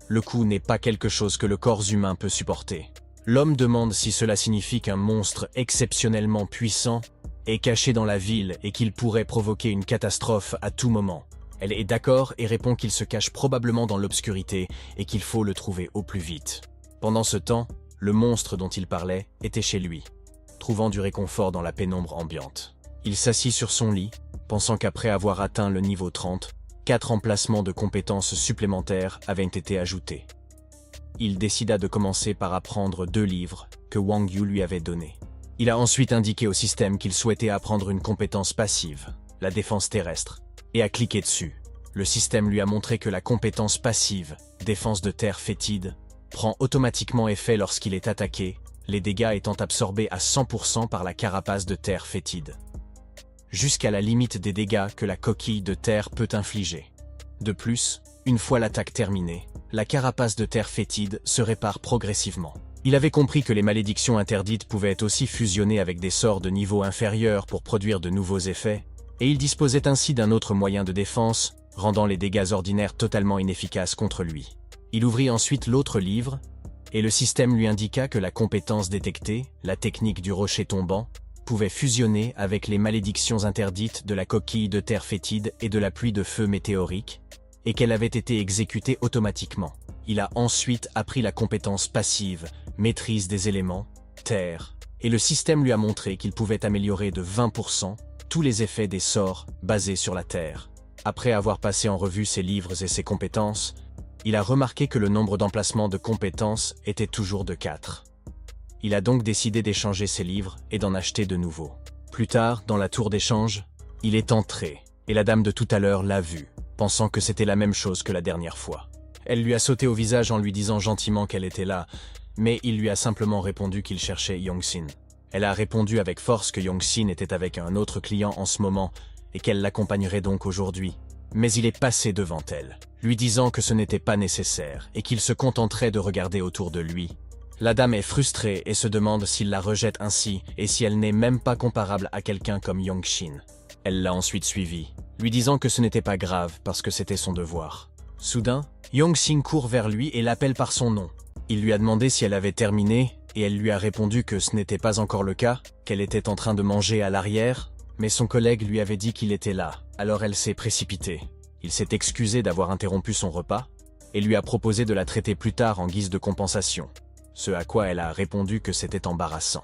Le coup n'est pas quelque chose que le corps humain peut supporter. L'homme demande si cela signifie qu'un monstre exceptionnellement puissant est caché dans la ville et qu'il pourrait provoquer une catastrophe à tout moment. Elle est d'accord et répond qu'il se cache probablement dans l'obscurité et qu'il faut le trouver au plus vite. Pendant ce temps, le monstre dont il parlait était chez lui, trouvant du réconfort dans la pénombre ambiante. Il s'assit sur son lit, pensant qu'après avoir atteint le niveau 30, 4 emplacements de compétences supplémentaires avaient été ajoutés. Il décida de commencer par apprendre 2 livres que Wang Yu lui avait donnés. Il a ensuite indiqué au système qu'il souhaitait apprendre une compétence passive, la défense terrestre, et a cliqué dessus. Le système lui a montré que la compétence passive, défense de terre fétide, prend automatiquement effet lorsqu'il est attaqué, les dégâts étant absorbés à 100% par la carapace de terre fétide, jusqu'à la limite des dégâts que la coquille de terre peut infliger. De plus, une fois l'attaque terminée, la carapace de terre fétide se répare progressivement. Il avait compris que les malédictions interdites pouvaient aussi fusionner avec des sorts de niveau inférieur pour produire de nouveaux effets, et il disposait ainsi d'un autre moyen de défense, rendant les dégâts ordinaires totalement inefficaces contre lui. Il ouvrit ensuite l'autre livre, et le système lui indiqua que la compétence détectée, la technique du rocher tombant, pouvait fusionner avec les malédictions interdites de la coquille de terre fétide et de la pluie de feu météorique, et qu'elle avait été exécutée automatiquement. Il a ensuite appris la compétence passive, maîtrise des éléments, terre, et le système lui a montré qu'il pouvait améliorer de 20% tous les effets des sorts basés sur la terre. Après avoir passé en revue ses livres et ses compétences, il a remarqué que le nombre d'emplacements de compétences était toujours de 4. Il a donc décidé d'échanger ses livres et d'en acheter de nouveaux. Plus tard, dans la tour d'échange, il est entré, et la dame de tout à l'heure l'a vu, pensant que c'était la même chose que la dernière fois. Elle lui a sauté au visage en lui disant gentiment qu'elle était là, mais il lui a simplement répondu qu'il cherchait Yongxin. Elle a répondu avec force que Yongxin était avec un autre client en ce moment et qu'elle l'accompagnerait donc aujourd'hui. Mais il est passé devant elle, lui disant que ce n'était pas nécessaire et qu'il se contenterait de regarder autour de lui. La dame est frustrée et se demande s'il la rejette ainsi et si elle n'est même pas comparable à quelqu'un comme Yongxin. Elle l'a ensuite suivi, lui disant que ce n'était pas grave parce que c'était son devoir. Soudain, Yongxin court vers lui et l'appelle par son nom. Il lui a demandé si elle avait terminé et elle lui a répondu que ce n'était pas encore le cas, qu'elle était en train de manger à l'arrière, mais son collègue lui avait dit qu'il était là, alors elle s'est précipitée. Il s'est excusé d'avoir interrompu son repas et lui a proposé de la traiter plus tard en guise de compensation, ce à quoi elle a répondu que c'était embarrassant.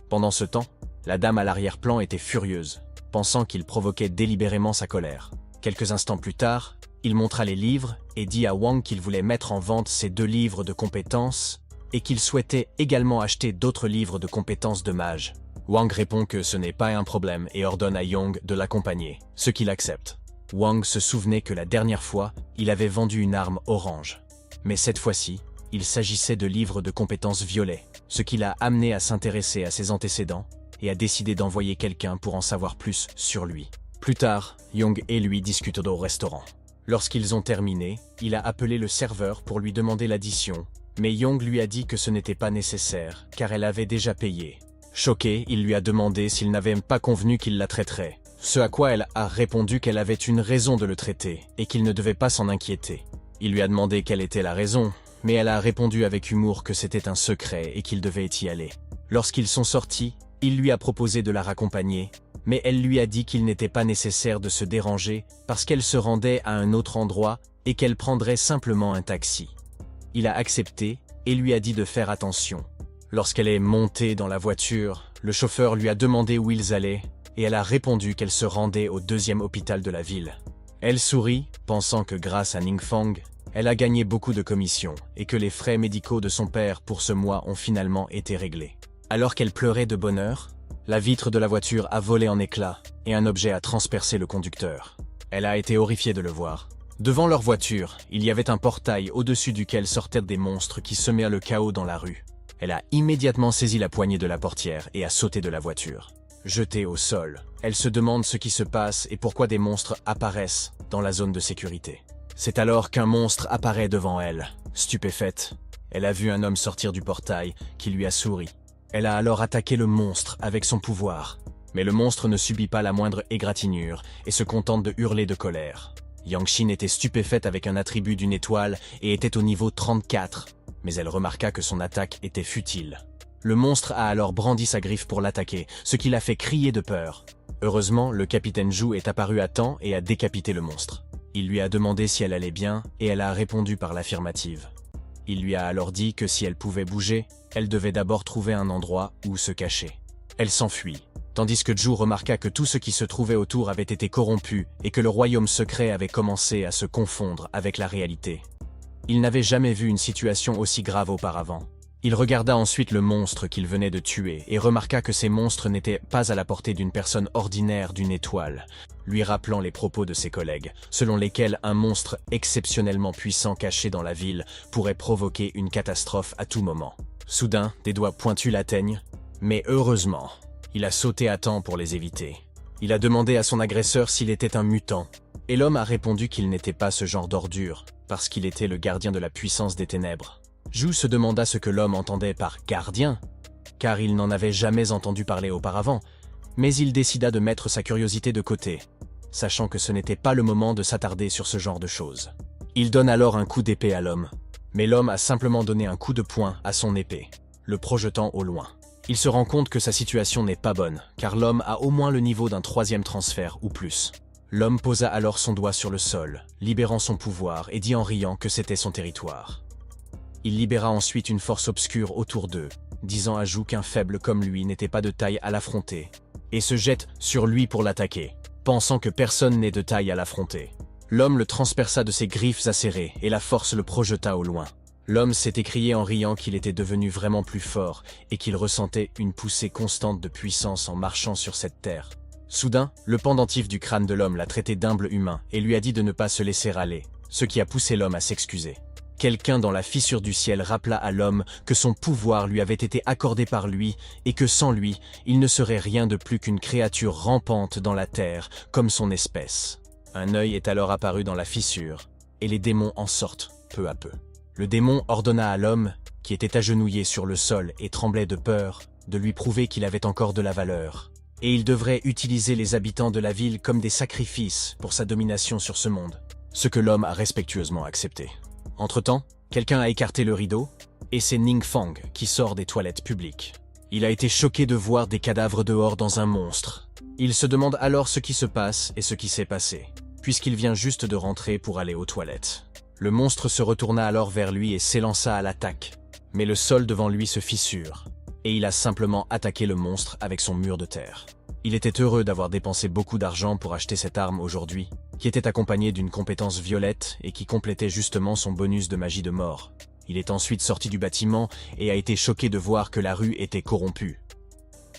Pendant ce temps, la dame à l'arrière-plan était furieuse, pensant qu'il provoquait délibérément sa colère. Quelques instants plus tard, il montra les livres et dit à Wang qu'il voulait mettre en vente ses 2 livres de compétences et qu'il souhaitait également acheter d'autres livres de compétences de mage. Wang répond que ce n'est pas un problème et ordonne à Yong de l'accompagner, ce qu'il accepte. Wang se souvenait que la dernière fois, il avait vendu une arme orange. Mais cette fois-ci, il s'agissait de livres de compétences violets, ce qui l'a amené à s'intéresser à ses antécédents et a décidé d'envoyer quelqu'un pour en savoir plus sur lui. Plus tard, Yong et lui discutent au restaurant. Lorsqu'ils ont terminé, il a appelé le serveur pour lui demander l'addition, mais Yong lui a dit que ce n'était pas nécessaire, car elle avait déjà payé. Choqué, il lui a demandé s'il n'avait pas convenu qu'il la traiterait, ce à quoi elle a répondu qu'elle avait une raison de le traiter et qu'il ne devait pas s'en inquiéter. Il lui a demandé quelle était la raison, mais elle a répondu avec humour que c'était un secret et qu'il devait y aller. Lorsqu'ils sont sortis, il lui a proposé de la raccompagner, mais elle lui a dit qu'il n'était pas nécessaire de se déranger parce qu'elle se rendait à un autre endroit et qu'elle prendrait simplement un taxi. Il a accepté et lui a dit de faire attention. Lorsqu'elle est montée dans la voiture, le chauffeur lui a demandé où ils allaient et elle a répondu qu'elle se rendait au 2e hôpital de la ville. Elle sourit, pensant que grâce à Ningfang, elle a gagné beaucoup de commissions et que les frais médicaux de son père pour ce mois ont finalement été réglés. Alors qu'elle pleurait de bonheur, la vitre de la voiture a volé en éclats et un objet a transpercé le conducteur. Elle a été horrifiée de le voir. Devant leur voiture, il y avait un portail au-dessus duquel sortaient des monstres qui semaient le chaos dans la rue. Elle a immédiatement saisi la poignée de la portière et a sauté de la voiture. Jetée au sol, elle se demande ce qui se passe et pourquoi des monstres apparaissent dans la zone de sécurité. C'est alors qu'un monstre apparaît devant elle. Stupéfaite, elle a vu un homme sortir du portail qui lui a souri. Elle a alors attaqué le monstre avec son pouvoir. Mais le monstre ne subit pas la moindre égratignure et se contente de hurler de colère. Yangxin était stupéfaite avec un attribut d'une étoile et était au niveau 34, mais elle remarqua que son attaque était futile. Le monstre a alors brandi sa griffe pour l'attaquer, ce qui l'a fait crier de peur. Heureusement, le capitaine Zhu est apparu à temps et a décapité le monstre. Il lui a demandé si elle allait bien et elle a répondu par l'affirmative. Il lui a alors dit que si elle pouvait bouger, elle devait d'abord trouver un endroit où se cacher. Elle s'enfuit. tandis que Zhu remarqua que tout ce qui se trouvait autour avait été corrompu et que le royaume secret avait commencé à se confondre avec la réalité. Il n'avait jamais vu une situation aussi grave auparavant. Il regarda ensuite le monstre qu'il venait de tuer et remarqua que ces monstres n'étaient pas à la portée d'une personne ordinaire d'une étoile, lui rappelant les propos de ses collègues, selon lesquels un monstre exceptionnellement puissant caché dans la ville pourrait provoquer une catastrophe à tout moment. Soudain, des doigts pointus l'atteignent, mais heureusement, il a sauté à temps pour les éviter. Il a demandé à son agresseur s'il était un mutant, et l'homme a répondu qu'il n'était pas ce genre d'ordure, parce qu'il était le gardien de la puissance des ténèbres. Zhu se demanda ce que l'homme entendait par « gardien », car il n'en avait jamais entendu parler auparavant, mais il décida de mettre sa curiosité de côté, sachant que ce n'était pas le moment de s'attarder sur ce genre de choses. Il donne alors un coup d'épée à l'homme, mais l'homme a simplement donné un coup de poing à son épée, le projetant au loin. Il se rend compte que sa situation n'est pas bonne, car l'homme a au moins le niveau d'un 3e transfert ou plus. L'homme posa alors son doigt sur le sol, libérant son pouvoir et dit en riant que c'était son territoire. Il libéra ensuite une force obscure autour d'eux, disant à Zhu qu'un faible comme lui n'était pas de taille à l'affronter, et se jette sur lui pour l'attaquer, pensant que personne n'est de taille à l'affronter. L'homme le transperça de ses griffes acérées et la force le projeta au loin. L'homme s'est écrié en riant qu'il était devenu vraiment plus fort et qu'il ressentait une poussée constante de puissance en marchant sur cette terre. Soudain, le pendentif du crâne de l'homme l'a traité d'humble humain et lui a dit de ne pas se laisser aller, ce qui a poussé l'homme à s'excuser. Quelqu'un dans la fissure du ciel rappela à l'homme que son pouvoir lui avait été accordé par lui et que sans lui, il ne serait rien de plus qu'une créature rampante dans la terre, comme son espèce. Un œil est alors apparu dans la fissure, et les démons en sortent peu à peu. Le démon ordonna à l'homme, qui était agenouillé sur le sol et tremblait de peur, de lui prouver qu'il avait encore de la valeur. Et il devrait utiliser les habitants de la ville comme des sacrifices pour sa domination sur ce monde, ce que l'homme a respectueusement accepté. Entre-temps, quelqu'un a écarté le rideau, et c'est Ningfang qui sort des toilettes publiques. Il a été choqué de voir des cadavres dehors dans un monstre. Il se demande alors ce qui se passe et ce qui s'est passé, puisqu'il vient juste de rentrer pour aller aux toilettes. Le monstre se retourna alors vers lui et s'élança à l'attaque, mais le sol devant lui se fissure, et il a simplement attaqué le monstre avec son mur de terre. Il était heureux d'avoir dépensé beaucoup d'argent pour acheter cette arme aujourd'hui, qui était accompagnée d'une compétence violette et qui complétait justement son bonus de magie de mort. Il est ensuite sorti du bâtiment et a été choqué de voir que la rue était corrompue.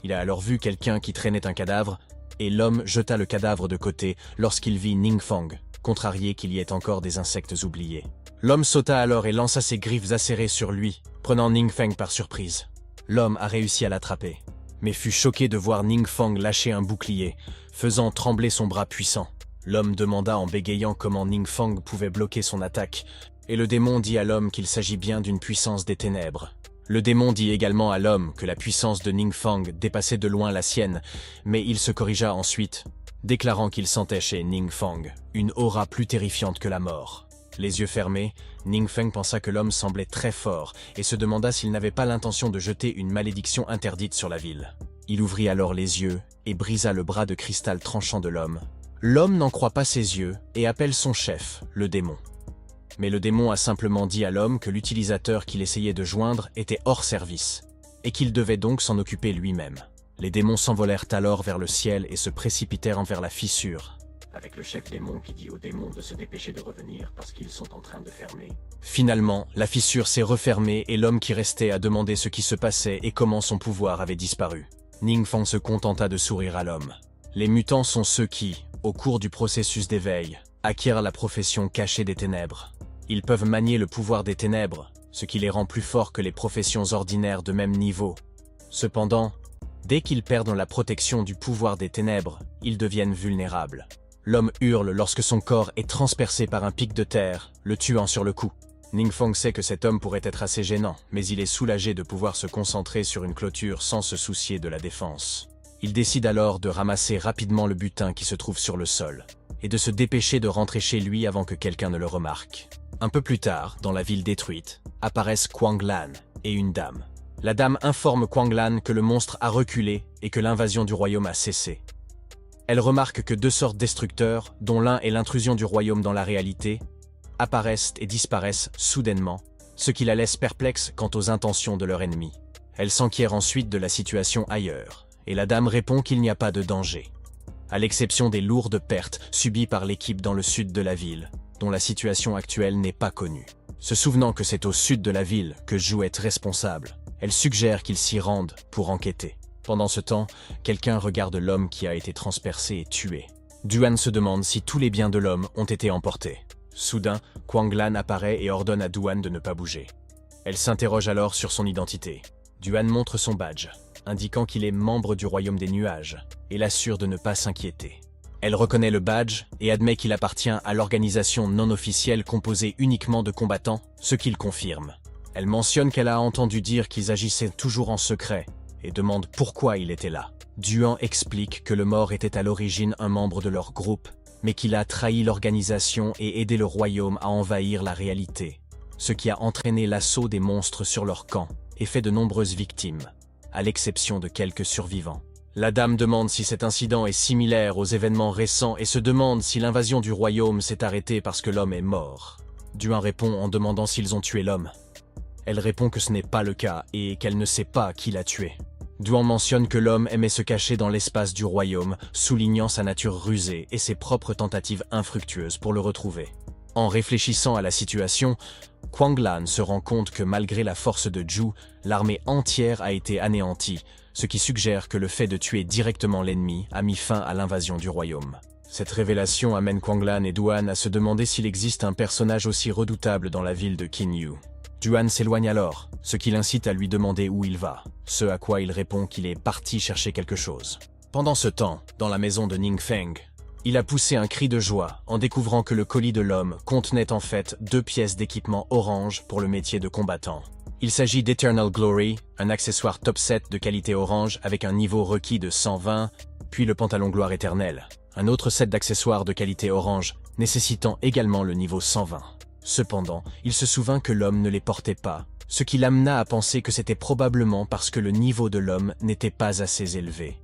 Il a alors vu quelqu'un qui traînait un cadavre, et l'homme jeta le cadavre de côté lorsqu'il vit Ningfang, contrarié qu'il y ait encore des insectes oubliés. L'homme sauta alors et lança ses griffes acérées sur lui, prenant Ningfang par surprise. L'homme a réussi à l'attraper, mais fut choqué de voir Ningfang lâcher un bouclier, faisant trembler son bras puissant. L'homme demanda en bégayant comment Ningfang pouvait bloquer son attaque, et le démon dit à l'homme qu'il s'agit bien d'une puissance des ténèbres. Le démon dit également à l'homme que la puissance de Ningfang dépassait de loin la sienne, mais il se corrigea ensuite, déclarant qu'il sentait chez Ningfang une aura plus terrifiante que la mort. Les yeux fermés, Ningfang pensa que l'homme semblait très fort et se demanda s'il n'avait pas l'intention de jeter une malédiction interdite sur la ville. Il ouvrit alors les yeux et brisa le bras de cristal tranchant de l'homme. L'homme n'en croit pas ses yeux et appelle son chef, le démon. Mais le démon a simplement dit à l'homme que l'utilisateur qu'il essayait de joindre était hors service, et qu'il devait donc s'en occuper lui-même. Les démons s'envolèrent alors vers le ciel et se précipitèrent envers la fissure, avec le chef démon qui dit aux démons de se dépêcher de revenir parce qu'ils sont en train de fermer. Finalement, la fissure s'est refermée et l'homme qui restait a demandé ce qui se passait et comment son pouvoir avait disparu. Ningfang se contenta de sourire à l'homme. Les mutants sont ceux qui, au cours du processus d'éveil, acquièrent la profession cachée des ténèbres. Ils peuvent manier le pouvoir des ténèbres, ce qui les rend plus forts que les professions ordinaires de même niveau. Cependant, dès qu'ils perdent la protection du pouvoir des ténèbres, ils deviennent vulnérables. L'homme hurle lorsque son corps est transpercé par un pic de terre, le tuant sur le coup. Ningfang sait que cet homme pourrait être assez gênant, mais il est soulagé de pouvoir se concentrer sur une clôture sans se soucier de la défense. Il décide alors de ramasser rapidement le butin qui se trouve sur le sol, et de se dépêcher de rentrer chez lui avant que quelqu'un ne le remarque. Un peu plus tard, dans la ville détruite, apparaissent Kuang Lan et une dame. La dame informe Kuang Lan que le monstre a reculé et que l'invasion du royaume a cessé. Elle remarque que deux sortes destructeurs, dont l'un est l'intrusion du royaume dans la réalité, apparaissent et disparaissent soudainement, ce qui la laisse perplexe quant aux intentions de leur ennemi. Elle s'enquiert ensuite de la situation ailleurs, et la dame répond qu'il n'y a pas de danger. À l'exception des lourdes pertes subies par l'équipe dans le sud de la ville, dont la situation actuelle n'est pas connue. Se souvenant que c'est au sud de la ville que Ju est responsable, elle suggère qu'ils s'y rendent pour enquêter. Pendant ce temps, quelqu'un regarde l'homme qui a été transpercé et tué. Duan se demande si tous les biens de l'homme ont été emportés. Soudain, Quang Lan apparaît et ordonne à Duan de ne pas bouger. Elle s'interroge alors sur son identité. Duan montre son badge, indiquant qu'il est membre du Royaume des Nuages, et l'assure de ne pas s'inquiéter. Elle reconnaît le badge et admet qu'il appartient à l'organisation non officielle composée uniquement de combattants, ce qu'il confirme. Elle mentionne qu'elle a entendu dire qu'ils agissaient toujours en secret et demande pourquoi il était là. Duan explique que le mort était à l'origine un membre de leur groupe, mais qu'il a trahi l'organisation et aidé le royaume à envahir la réalité, ce qui a entraîné l'assaut des monstres sur leur camp et fait de nombreuses victimes, à l'exception de quelques survivants. La dame demande si cet incident est similaire aux événements récents et se demande si l'invasion du royaume s'est arrêtée parce que l'homme est mort. Duan répond en demandant s'ils ont tué l'homme. Elle répond que ce n'est pas le cas et qu'elle ne sait pas qui l'a tué. Duan mentionne que l'homme aimait se cacher dans l'espace du royaume, soulignant sa nature rusée et ses propres tentatives infructueuses pour le retrouver. En réfléchissant à la situation, Quang Lan se rend compte que malgré la force de Ju, l'armée entière a été anéantie, ce qui suggère que le fait de tuer directement l'ennemi a mis fin à l'invasion du royaume. Cette révélation amène Quang Lan et Duan à se demander s'il existe un personnage aussi redoutable dans la ville de Qinyu. Duan s'éloigne alors, ce qui l'incite à lui demander où il va, ce à quoi il répond qu'il est parti chercher quelque chose. Pendant ce temps, dans la maison de Ningfeng, il a poussé un cri de joie en découvrant que le colis de l'homme contenait en fait 2 pièces d'équipement orange pour le métier de combattant. Il s'agit d'Eternal Glory, un accessoire top 7 de qualité orange avec un niveau requis de 120, puis le pantalon gloire éternel, un autre set d'accessoires de qualité orange nécessitant également le niveau 120. Cependant, il se souvint que l'homme ne les portait pas, ce qui l'amena à penser que c'était probablement parce que le niveau de l'homme n'était pas assez élevé.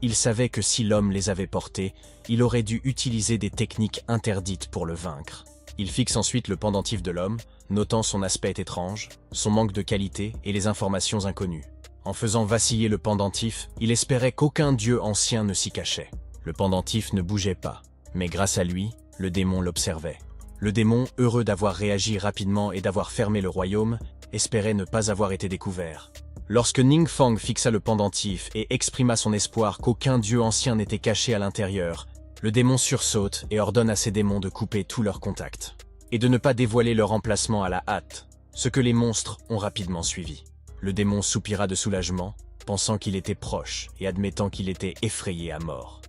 Il savait que si l'homme les avait portés, il aurait dû utiliser des techniques interdites pour le vaincre. Il fixe ensuite le pendentif de l'homme, notant son aspect étrange, son manque de qualité et les informations inconnues. En faisant vaciller le pendentif, il espérait qu'aucun dieu ancien ne s'y cachait. Le pendentif ne bougeait pas, mais grâce à lui, le démon l'observait. Le démon, heureux d'avoir réagi rapidement et d'avoir fermé le royaume, espérait ne pas avoir été découvert. Lorsque Ningfeng fixa le pendentif et exprima son espoir qu'aucun dieu ancien n'était caché à l'intérieur, le démon sursaute et ordonne à ses démons de couper tous leurs contacts, et de ne pas dévoiler leur emplacement à la hâte, ce que les monstres ont rapidement suivi. Le démon soupira de soulagement, pensant qu'il était proche et admettant qu'il était effrayé à mort.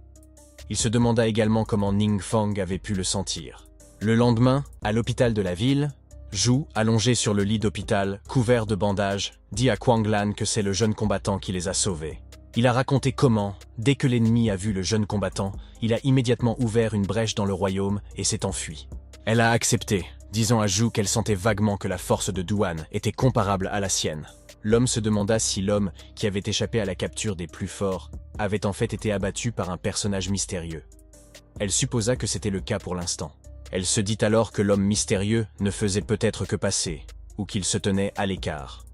Il se demanda également comment Ningfeng avait pu le sentir. Le lendemain, à l'hôpital de la ville, Ju, allongé sur le lit d'hôpital, couvert de bandages, dit à Quang Lan que c'est le jeune combattant qui les a sauvés. Il a raconté comment, dès que l'ennemi a vu le jeune combattant, il a immédiatement ouvert une brèche dans le royaume et s'est enfui. Elle a accepté, disant à Ju qu'elle sentait vaguement que la force de Duan était comparable à la sienne. L'homme se demanda si l'homme, qui avait échappé à la capture des plus forts, avait en fait été abattu par un personnage mystérieux. Elle supposa que c'était le cas pour l'instant. Elle se dit alors que l'homme mystérieux ne faisait peut-être que passer, ou qu'il se tenait à l'écart.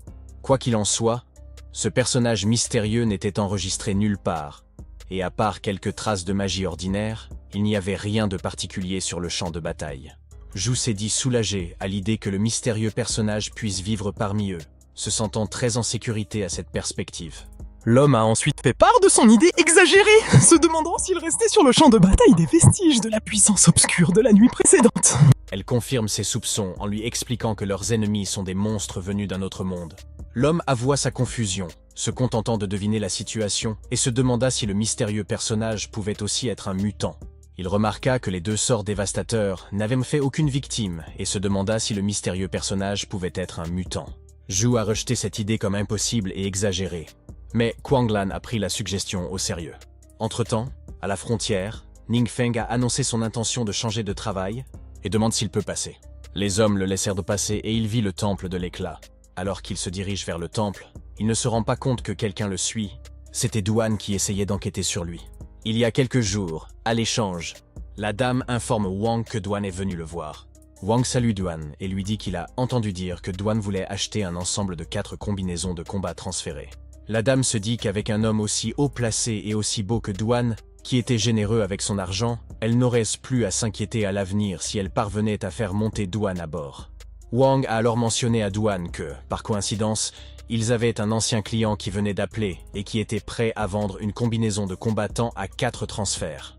Quoi qu'il en soit, ce personnage mystérieux n'était enregistré nulle part, et à part quelques traces de magie ordinaire, il n'y avait rien de particulier sur le champ de bataille. Ju s'est dit soulagé à l'idée que le mystérieux personnage puisse vivre parmi eux, se sentant très en sécurité à cette perspective. L'homme a ensuite fait part de son idée exagérée, se demandant s'il restait sur le champ de bataille des vestiges de la puissance obscure de la nuit précédente. Elle confirme ses soupçons en lui expliquant que leurs ennemis sont des monstres venus d'un autre monde. L'homme avoua sa confusion, se contentant de deviner la situation, et se demanda si le mystérieux personnage pouvait aussi être un mutant. Il remarqua que les 2 sorts dévastateurs n'avaient fait aucune victime, et se demanda si le mystérieux personnage pouvait être un mutant. Ju a rejeté cette idée comme impossible et exagérée. Mais Quang Lan a pris la suggestion au sérieux. Entre-temps, à la frontière, Ningfeng a annoncé son intention de changer de travail et demande s'il peut passer. Les hommes le laissèrent de passer et il vit le temple de l'éclat. Alors qu'il se dirige vers le temple, il ne se rend pas compte que quelqu'un le suit. C'était Duan qui essayait d'enquêter sur lui. Il y a quelques jours, à l'échange, la dame informe Wang que Duan est venu le voir. Wang salue Duan et lui dit qu'il a entendu dire que Duan voulait acheter un ensemble de 4 combinaisons de combat transférées. La dame se dit qu'avec un homme aussi haut placé et aussi beau que Duan, qui était généreux avec son argent, elle n'aurait plus à s'inquiéter à l'avenir si elle parvenait à faire monter Duan à bord. Wang a alors mentionné à Duan que, par coïncidence, ils avaient un ancien client qui venait d'appeler et qui était prêt à vendre une combinaison de combattants à 4 transferts.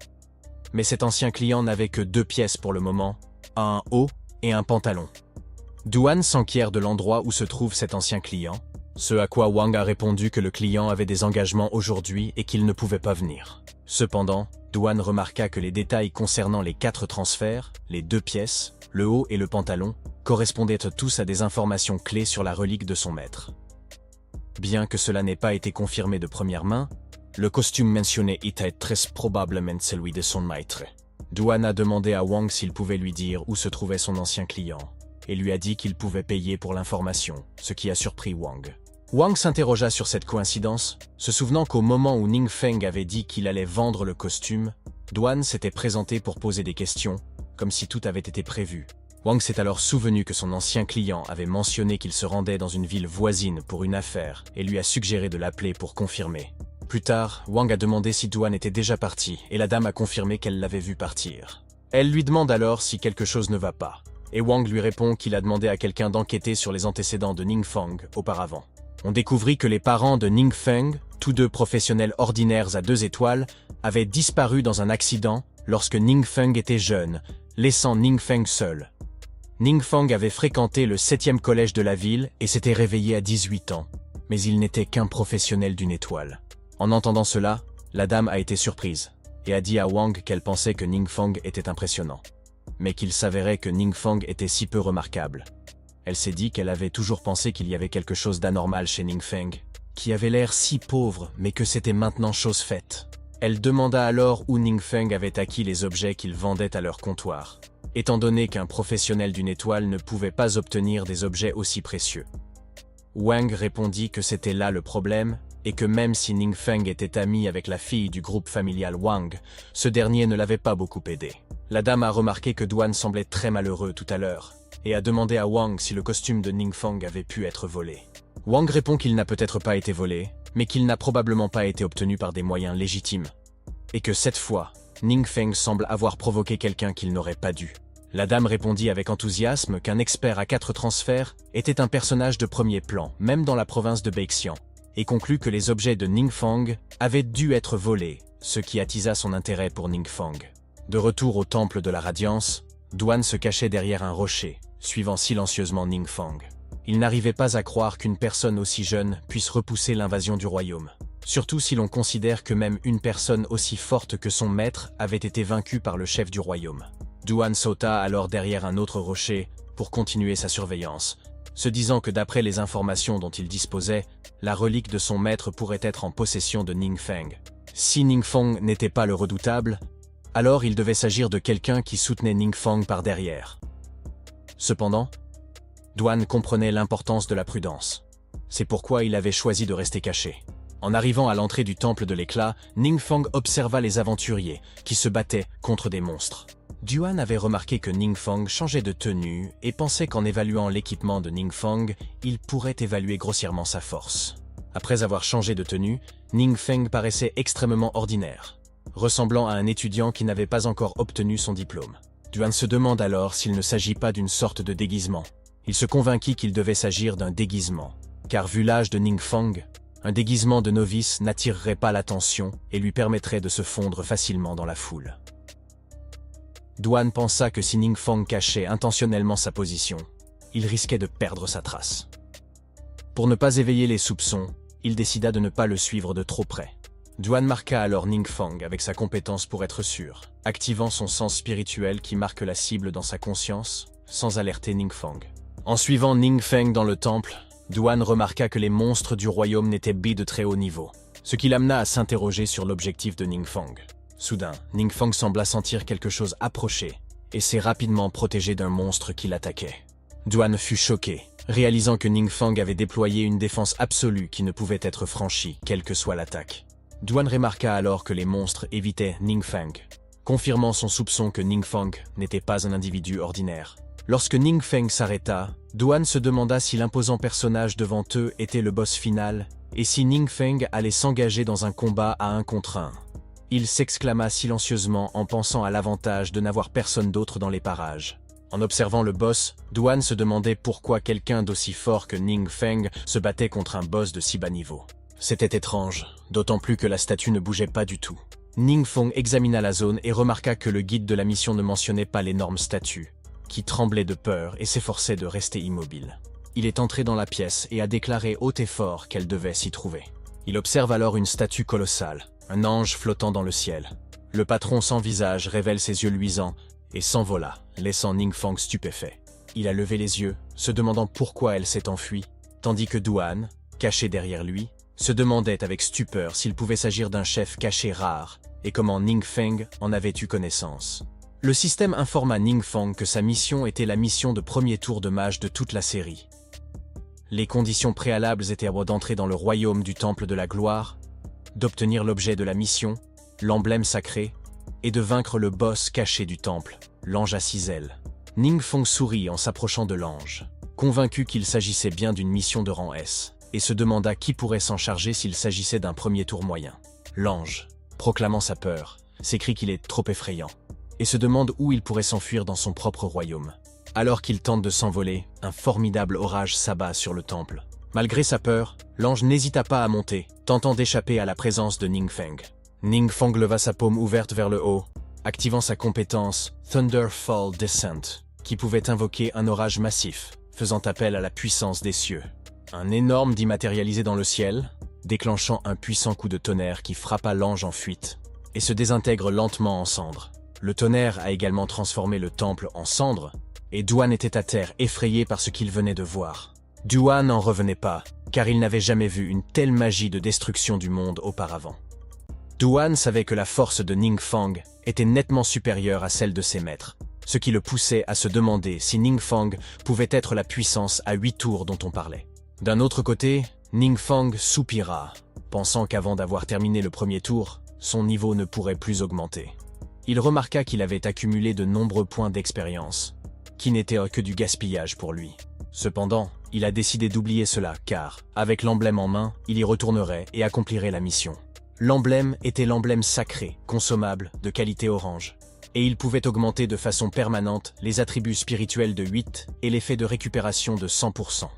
Mais cet ancien client n'avait que 2 pièces pour le moment, un haut et un pantalon. Duan s'enquiert de l'endroit où se trouve cet ancien client, ce à quoi Wang a répondu que le client avait des engagements aujourd'hui et qu'il ne pouvait pas venir. Cependant, Duan remarqua que les détails concernant les 4 transferts, les 2 pièces, le haut et le pantalon, correspondaient tous à des informations clés sur la relique de son maître. Bien que cela n'ait pas été confirmé de première main, le costume mentionné était très probablement celui de son maître. Duan a demandé à Wang s'il pouvait lui dire où se trouvait son ancien client, et lui a dit qu'il pouvait payer pour l'information, ce qui a surpris Wang. Wang s'interrogea sur cette coïncidence, se souvenant qu'au moment où Ning Feng avait dit qu'il allait vendre le costume, Duan s'était présenté pour poser des questions, comme si tout avait été prévu. Wang s'est alors souvenu que son ancien client avait mentionné qu'il se rendait dans une ville voisine pour une affaire et lui a suggéré de l'appeler pour confirmer. Plus tard, Wang a demandé si Duan était déjà parti et la dame a confirmé qu'elle l'avait vu partir. Elle lui demande alors si quelque chose ne va pas, et Wang lui répond qu'il a demandé à quelqu'un d'enquêter sur les antécédents de Ning Feng auparavant. On découvrit que les parents de Ning Feng, tous deux professionnels ordinaires à 2 étoiles, avaient disparu dans un accident lorsque Ning Feng était jeune, laissant Ning Feng seul. Ning Feng avait fréquenté le 7e collège de la ville et s'était réveillé à 18 ans, mais il n'était qu'un professionnel d'1 étoile. En entendant cela, la dame a été surprise et a dit à Wang qu'elle pensait que Ning Feng était impressionnant, mais qu'il s'avérait que Ning Feng était si peu remarquable. Elle s'est dit qu'elle avait toujours pensé qu'il y avait quelque chose d'anormal chez Ning Feng, qui avait l'air si pauvre mais que c'était maintenant chose faite. Elle demanda alors où Ning Feng avait acquis les objets qu'il vendait à leur comptoir, étant donné qu'un professionnel d'1 étoile ne pouvait pas obtenir des objets aussi précieux. Wang répondit que c'était là le problème, et que même si Ning Feng était ami avec la fille du groupe familial Wang, ce dernier ne l'avait pas beaucoup aidé. La dame a remarqué que Duan semblait très malheureux tout à l'heure, et a demandé à Wang si le costume de Ning Feng avait pu être volé. Wang répond qu'il n'a peut-être pas été volé, mais qu'il n'a probablement pas été obtenu par des moyens légitimes, et que cette fois, Ning Feng semble avoir provoqué quelqu'un qu'il n'aurait pas dû. La dame répondit avec enthousiasme qu'un expert à 4 transferts était un personnage de premier plan, même dans la province de Beixian, et conclut que les objets de Ning Feng avaient dû être volés, ce qui attisa son intérêt pour Ning Feng. De retour au temple de la Radiance, Duan se cachait derrière un rocher, suivant silencieusement Ning Feng. Il n'arrivait pas à croire qu'une personne aussi jeune puisse repousser l'invasion du royaume, surtout si l'on considère que même une personne aussi forte que son maître avait été vaincue par le chef du royaume. Duan sauta alors derrière un autre rocher pour continuer sa surveillance, se disant que d'après les informations dont il disposait, la relique de son maître pourrait être en possession de Ning Feng. Si Ning Feng n'était pas le redoutable, alors il devait s'agir de quelqu'un qui soutenait Ning Feng par derrière. Cependant, Duan comprenait l'importance de la prudence. C'est pourquoi il avait choisi de rester caché. En arrivant à l'entrée du temple de l'éclat, Ning Feng observa les aventuriers qui se battaient contre des monstres. Duan avait remarqué que Ning Feng changeait de tenue et pensait qu'en évaluant l'équipement de Ning Feng, il pourrait évaluer grossièrement sa force. Après avoir changé de tenue, Ning Feng paraissait extrêmement ordinaire, ressemblant à un étudiant qui n'avait pas encore obtenu son diplôme. Duan se demande alors s'il ne s'agit pas d'une sorte de déguisement. Il se convainquit qu'il devait s'agir d'un déguisement, car vu l'âge de Ning Feng, un déguisement de novice n'attirerait pas l'attention et lui permettrait de se fondre facilement dans la foule. Duan pensa que si Ning Feng cachait intentionnellement sa position, il risquait de perdre sa trace. Pour ne pas éveiller les soupçons, il décida de ne pas le suivre de trop près. Duan marqua alors Ning Feng avec sa compétence pour être sûr, activant son sens spirituel qui marque la cible dans sa conscience, sans alerter Ning Feng. En suivant Ning Feng dans le temple, Duan remarqua que les monstres du royaume n'étaient pas de très haut niveau, ce qui l'amena à s'interroger sur l'objectif de Ning Feng. Soudain, Ning Feng sembla sentir quelque chose approcher, et s'est rapidement protégé d'un monstre qui l'attaquait. Duan fut choqué, réalisant que Ning Feng avait déployé une défense absolue qui ne pouvait être franchie, quelle que soit l'attaque. Duan remarqua alors que les monstres évitaient Ning Feng, confirmant son soupçon que Ning Feng n'était pas un individu ordinaire. Lorsque Ning Feng s'arrêta, Duan se demanda si l'imposant personnage devant eux était le boss final, et si Ningfeng allait s'engager dans un combat à 1 contre 1. Il s'exclama silencieusement en pensant à l'avantage de n'avoir personne d'autre dans les parages. En observant le boss, Duan se demandait pourquoi quelqu'un d'aussi fort que Ningfeng se battait contre un boss de si bas niveau. C'était étrange, d'autant plus que la statue ne bougeait pas du tout. Ningfeng examina la zone et remarqua que le guide de la mission ne mentionnait pas l'énorme statue, qui tremblait de peur et s'efforçait de rester immobile. Il est entré dans la pièce et a déclaré haut et fort qu'elle devait s'y trouver. Il observe alors une statue colossale, un ange flottant dans le ciel. Le patron sans visage révèle ses yeux luisants et s'envola, laissant Ningfeng stupéfait. Il a levé les yeux, se demandant pourquoi elle s'est enfuie, tandis que Duan, caché derrière lui, se demandait avec stupeur s'il pouvait s'agir d'un chef caché rare et comment Ningfeng en avait eu connaissance. Le système informa Ningfeng que sa mission était la mission de premier tour de mage de toute la série. Les conditions préalables étaient d'entrer dans le royaume du Temple de la Gloire, d'obtenir l'objet de la mission, l'emblème sacré, et de vaincre le boss caché du temple, l'ange à 6 ailes. Ningfeng sourit en s'approchant de l'ange, convaincu qu'il s'agissait bien d'une mission de rang S, et se demanda qui pourrait s'en charger s'il s'agissait d'un premier tour moyen. L'ange, proclamant sa peur, s'écrie qu'il est trop effrayant, et se demande où il pourrait s'enfuir dans son propre royaume. Alors qu'il tente de s'envoler, un formidable orage s'abat sur le temple. Malgré sa peur, l'ange n'hésita pas à monter, tentant d'échapper à la présence de Ningfeng. Ningfeng leva sa paume ouverte vers le haut, activant sa compétence Thunderfall Descent, qui pouvait invoquer un orage massif, faisant appel à la puissance des cieux. Un énorme dit matérialisé dans le ciel, déclenchant un puissant coup de tonnerre qui frappa l'ange en fuite, et se désintègre lentement en cendres. Le tonnerre a également transformé le temple en cendres, et Duan était à terre effrayé par ce qu'il venait de voir. Duan n'en revenait pas, car il n'avait jamais vu une telle magie de destruction du monde auparavant. Duan savait que la force de Ningfeng était nettement supérieure à celle de ses maîtres, ce qui le poussait à se demander si Ningfeng pouvait être la puissance à 8 tours dont on parlait. D'un autre côté, Ningfeng soupira, pensant qu'avant d'avoir terminé le premier tour, son niveau ne pourrait plus augmenter. Il remarqua qu'il avait accumulé de nombreux points d'expérience, qui n'étaient que du gaspillage pour lui. Cependant, il a décidé d'oublier cela car, avec l'emblème en main, il y retournerait et accomplirait la mission. L'emblème était l'emblème sacré, consommable, de qualité orange, et il pouvait augmenter de façon permanente les attributs spirituels de 8 et l'effet de récupération de 100%.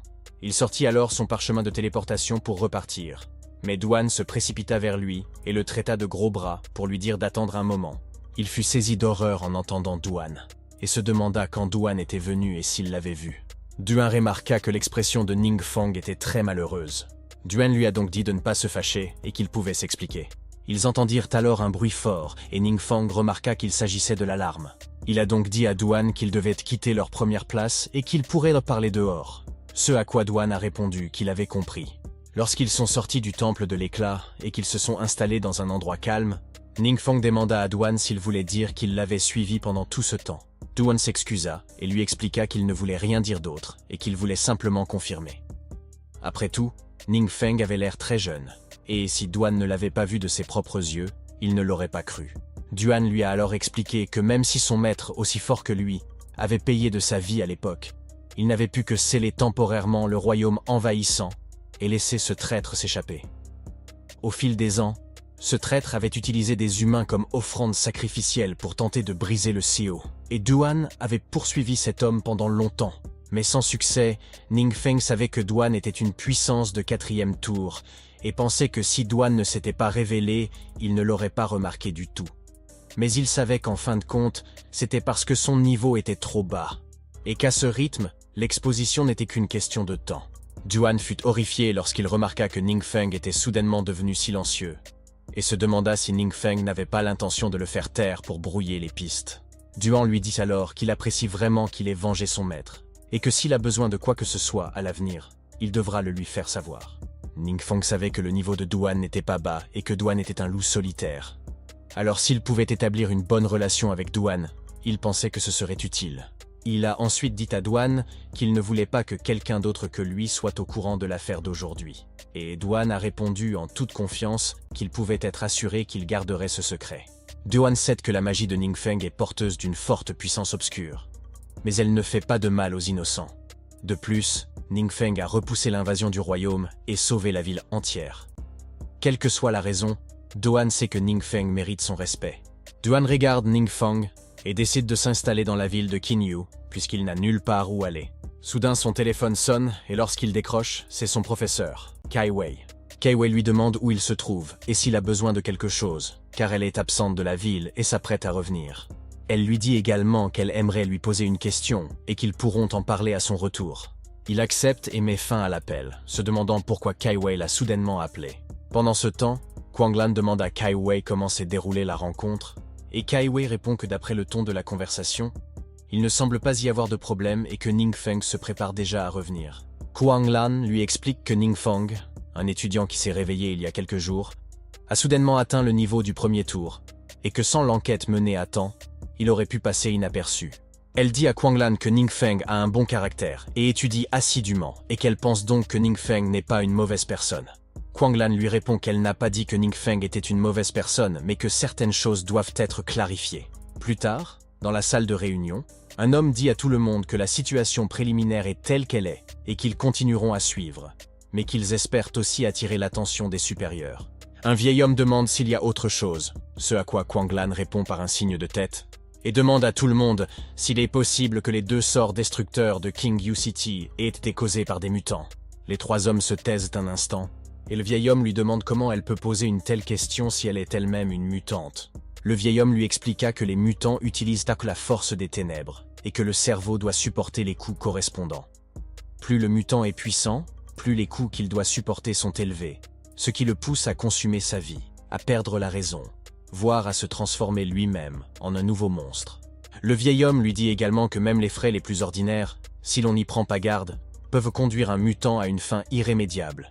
Il sortit alors son parchemin de téléportation pour repartir, mais Duan se précipita vers lui et le traita de gros bras pour lui dire d'attendre un moment. Il fut saisi d'horreur en entendant Duan, et se demanda quand Duan était venu et s'il l'avait vu. Duan remarqua que l'expression de Ningfeng était très malheureuse. Duan lui a donc dit de ne pas se fâcher et qu'il pouvait s'expliquer. Ils entendirent alors un bruit fort et Ningfeng remarqua qu'il s'agissait de l'alarme. Il a donc dit à Duan qu'ils devaient quitter leur première place et qu'ils pourraient leur parler dehors. Ce à quoi Duan a répondu qu'il avait compris. Lorsqu'ils sont sortis du temple de l'éclat et qu'ils se sont installés dans un endroit calme, Ningfeng demanda à Duan s'il voulait dire qu'il l'avait suivi pendant tout ce temps. Duan s'excusa et lui expliqua qu'il ne voulait rien dire d'autre et qu'il voulait simplement confirmer. Après tout, Ningfeng avait l'air très jeune, et si Duan ne l'avait pas vu de ses propres yeux, il ne l'aurait pas cru. Duan lui a alors expliqué que même si son maître, aussi fort que lui, avait payé de sa vie à l'époque, il n'avait pu que sceller temporairement le royaume envahissant et laisser ce traître s'échapper. Au fil des ans, ce traître avait utilisé des humains comme offrande sacrificielle pour tenter de briser le Sio, et Duan avait poursuivi cet homme pendant longtemps. Mais sans succès, Ningfeng savait que Duan était une puissance de 4e tour, et pensait que si Duan ne s'était pas révélé, il ne l'aurait pas remarqué du tout. Mais il savait qu'en fin de compte, c'était parce que son niveau était trop bas, et qu'à ce rythme, l'exposition n'était qu'une question de temps. Duan fut horrifié lorsqu'il remarqua que Ningfeng était soudainement devenu silencieux, et se demanda si Ningfeng n'avait pas l'intention de le faire taire pour brouiller les pistes. Duan lui dit alors qu'il apprécie vraiment qu'il ait vengé son maître, et que s'il a besoin de quoi que ce soit à l'avenir, il devra le lui faire savoir. Ningfeng savait que le niveau de Duan n'était pas bas et que Duan était un loup solitaire. Alors s'il pouvait établir une bonne relation avec Duan, il pensait que ce serait utile. Il a ensuite dit à Duan qu'il ne voulait pas que quelqu'un d'autre que lui soit au courant de l'affaire d'aujourd'hui. Et Duan a répondu en toute confiance qu'il pouvait être assuré qu'il garderait ce secret. Duan sait que la magie de Ningfeng est porteuse d'une forte puissance obscure, mais elle ne fait pas de mal aux innocents. De plus, Ningfeng a repoussé l'invasion du royaume et sauvé la ville entière. Quelle que soit la raison, Doan sait que Ningfeng mérite son respect. Doan regarde Ningfeng et décide de s'installer dans la ville de Qinyu, puisqu'il n'a nulle part où aller. Soudain, son téléphone sonne et lorsqu'il décroche, c'est son professeur, Kai Wei. Kai Wei lui demande où il se trouve et s'il a besoin de quelque chose, car elle est absente de la ville et s'apprête à revenir. Elle lui dit également qu'elle aimerait lui poser une question et qu'ils pourront en parler à son retour. Il accepte et met fin à l'appel, se demandant pourquoi Kai Wei l'a soudainement appelé. Pendant ce temps, Kwanglan demande à Kai Wei comment s'est déroulée la rencontre, et Kai Wei répond que d'après le ton de la conversation, il ne semble pas y avoir de problème et que Ningfeng se prépare déjà à revenir. Kwanglan lui explique que Ningfeng, un étudiant qui s'est réveillé il y a quelques jours, a soudainement atteint le niveau du premier tour, et que sans l'enquête menée à temps, il aurait pu passer inaperçu. Elle dit à Kwanglan que Ningfeng a un bon caractère et étudie assidûment, et qu'elle pense donc que Ningfeng n'est pas une mauvaise personne. Kwanglan lui répond qu'elle n'a pas dit que Ningfeng était une mauvaise personne, mais que certaines choses doivent être clarifiées. Plus tard, dans la salle de réunion, un homme dit à tout le monde que la situation préliminaire est telle qu'elle est, et qu'ils continueront à suivre, mais qu'ils espèrent aussi attirer l'attention des supérieurs. Un vieil homme demande s'il y a autre chose, ce à quoi Kwanglan répond par un signe de tête, et demande à tout le monde s'il est possible que les 2 sorts destructeurs de Qingyu City aient été causés par des mutants. Les 3 hommes se taisent un instant, et le vieil homme lui demande comment elle peut poser une telle question si elle est elle-même une mutante. Le vieil homme lui expliqua que les mutants utilisent la force des ténèbres, et que le cerveau doit supporter les coups correspondants. Plus le mutant est puissant, plus les coups qu'il doit supporter sont élevés, ce qui le pousse à consumer sa vie, à perdre la raison, voire à se transformer lui-même en un nouveau monstre. Le vieil homme lui dit également que même les frais les plus ordinaires, si l'on n'y prend pas garde, peuvent conduire un mutant à une fin irrémédiable,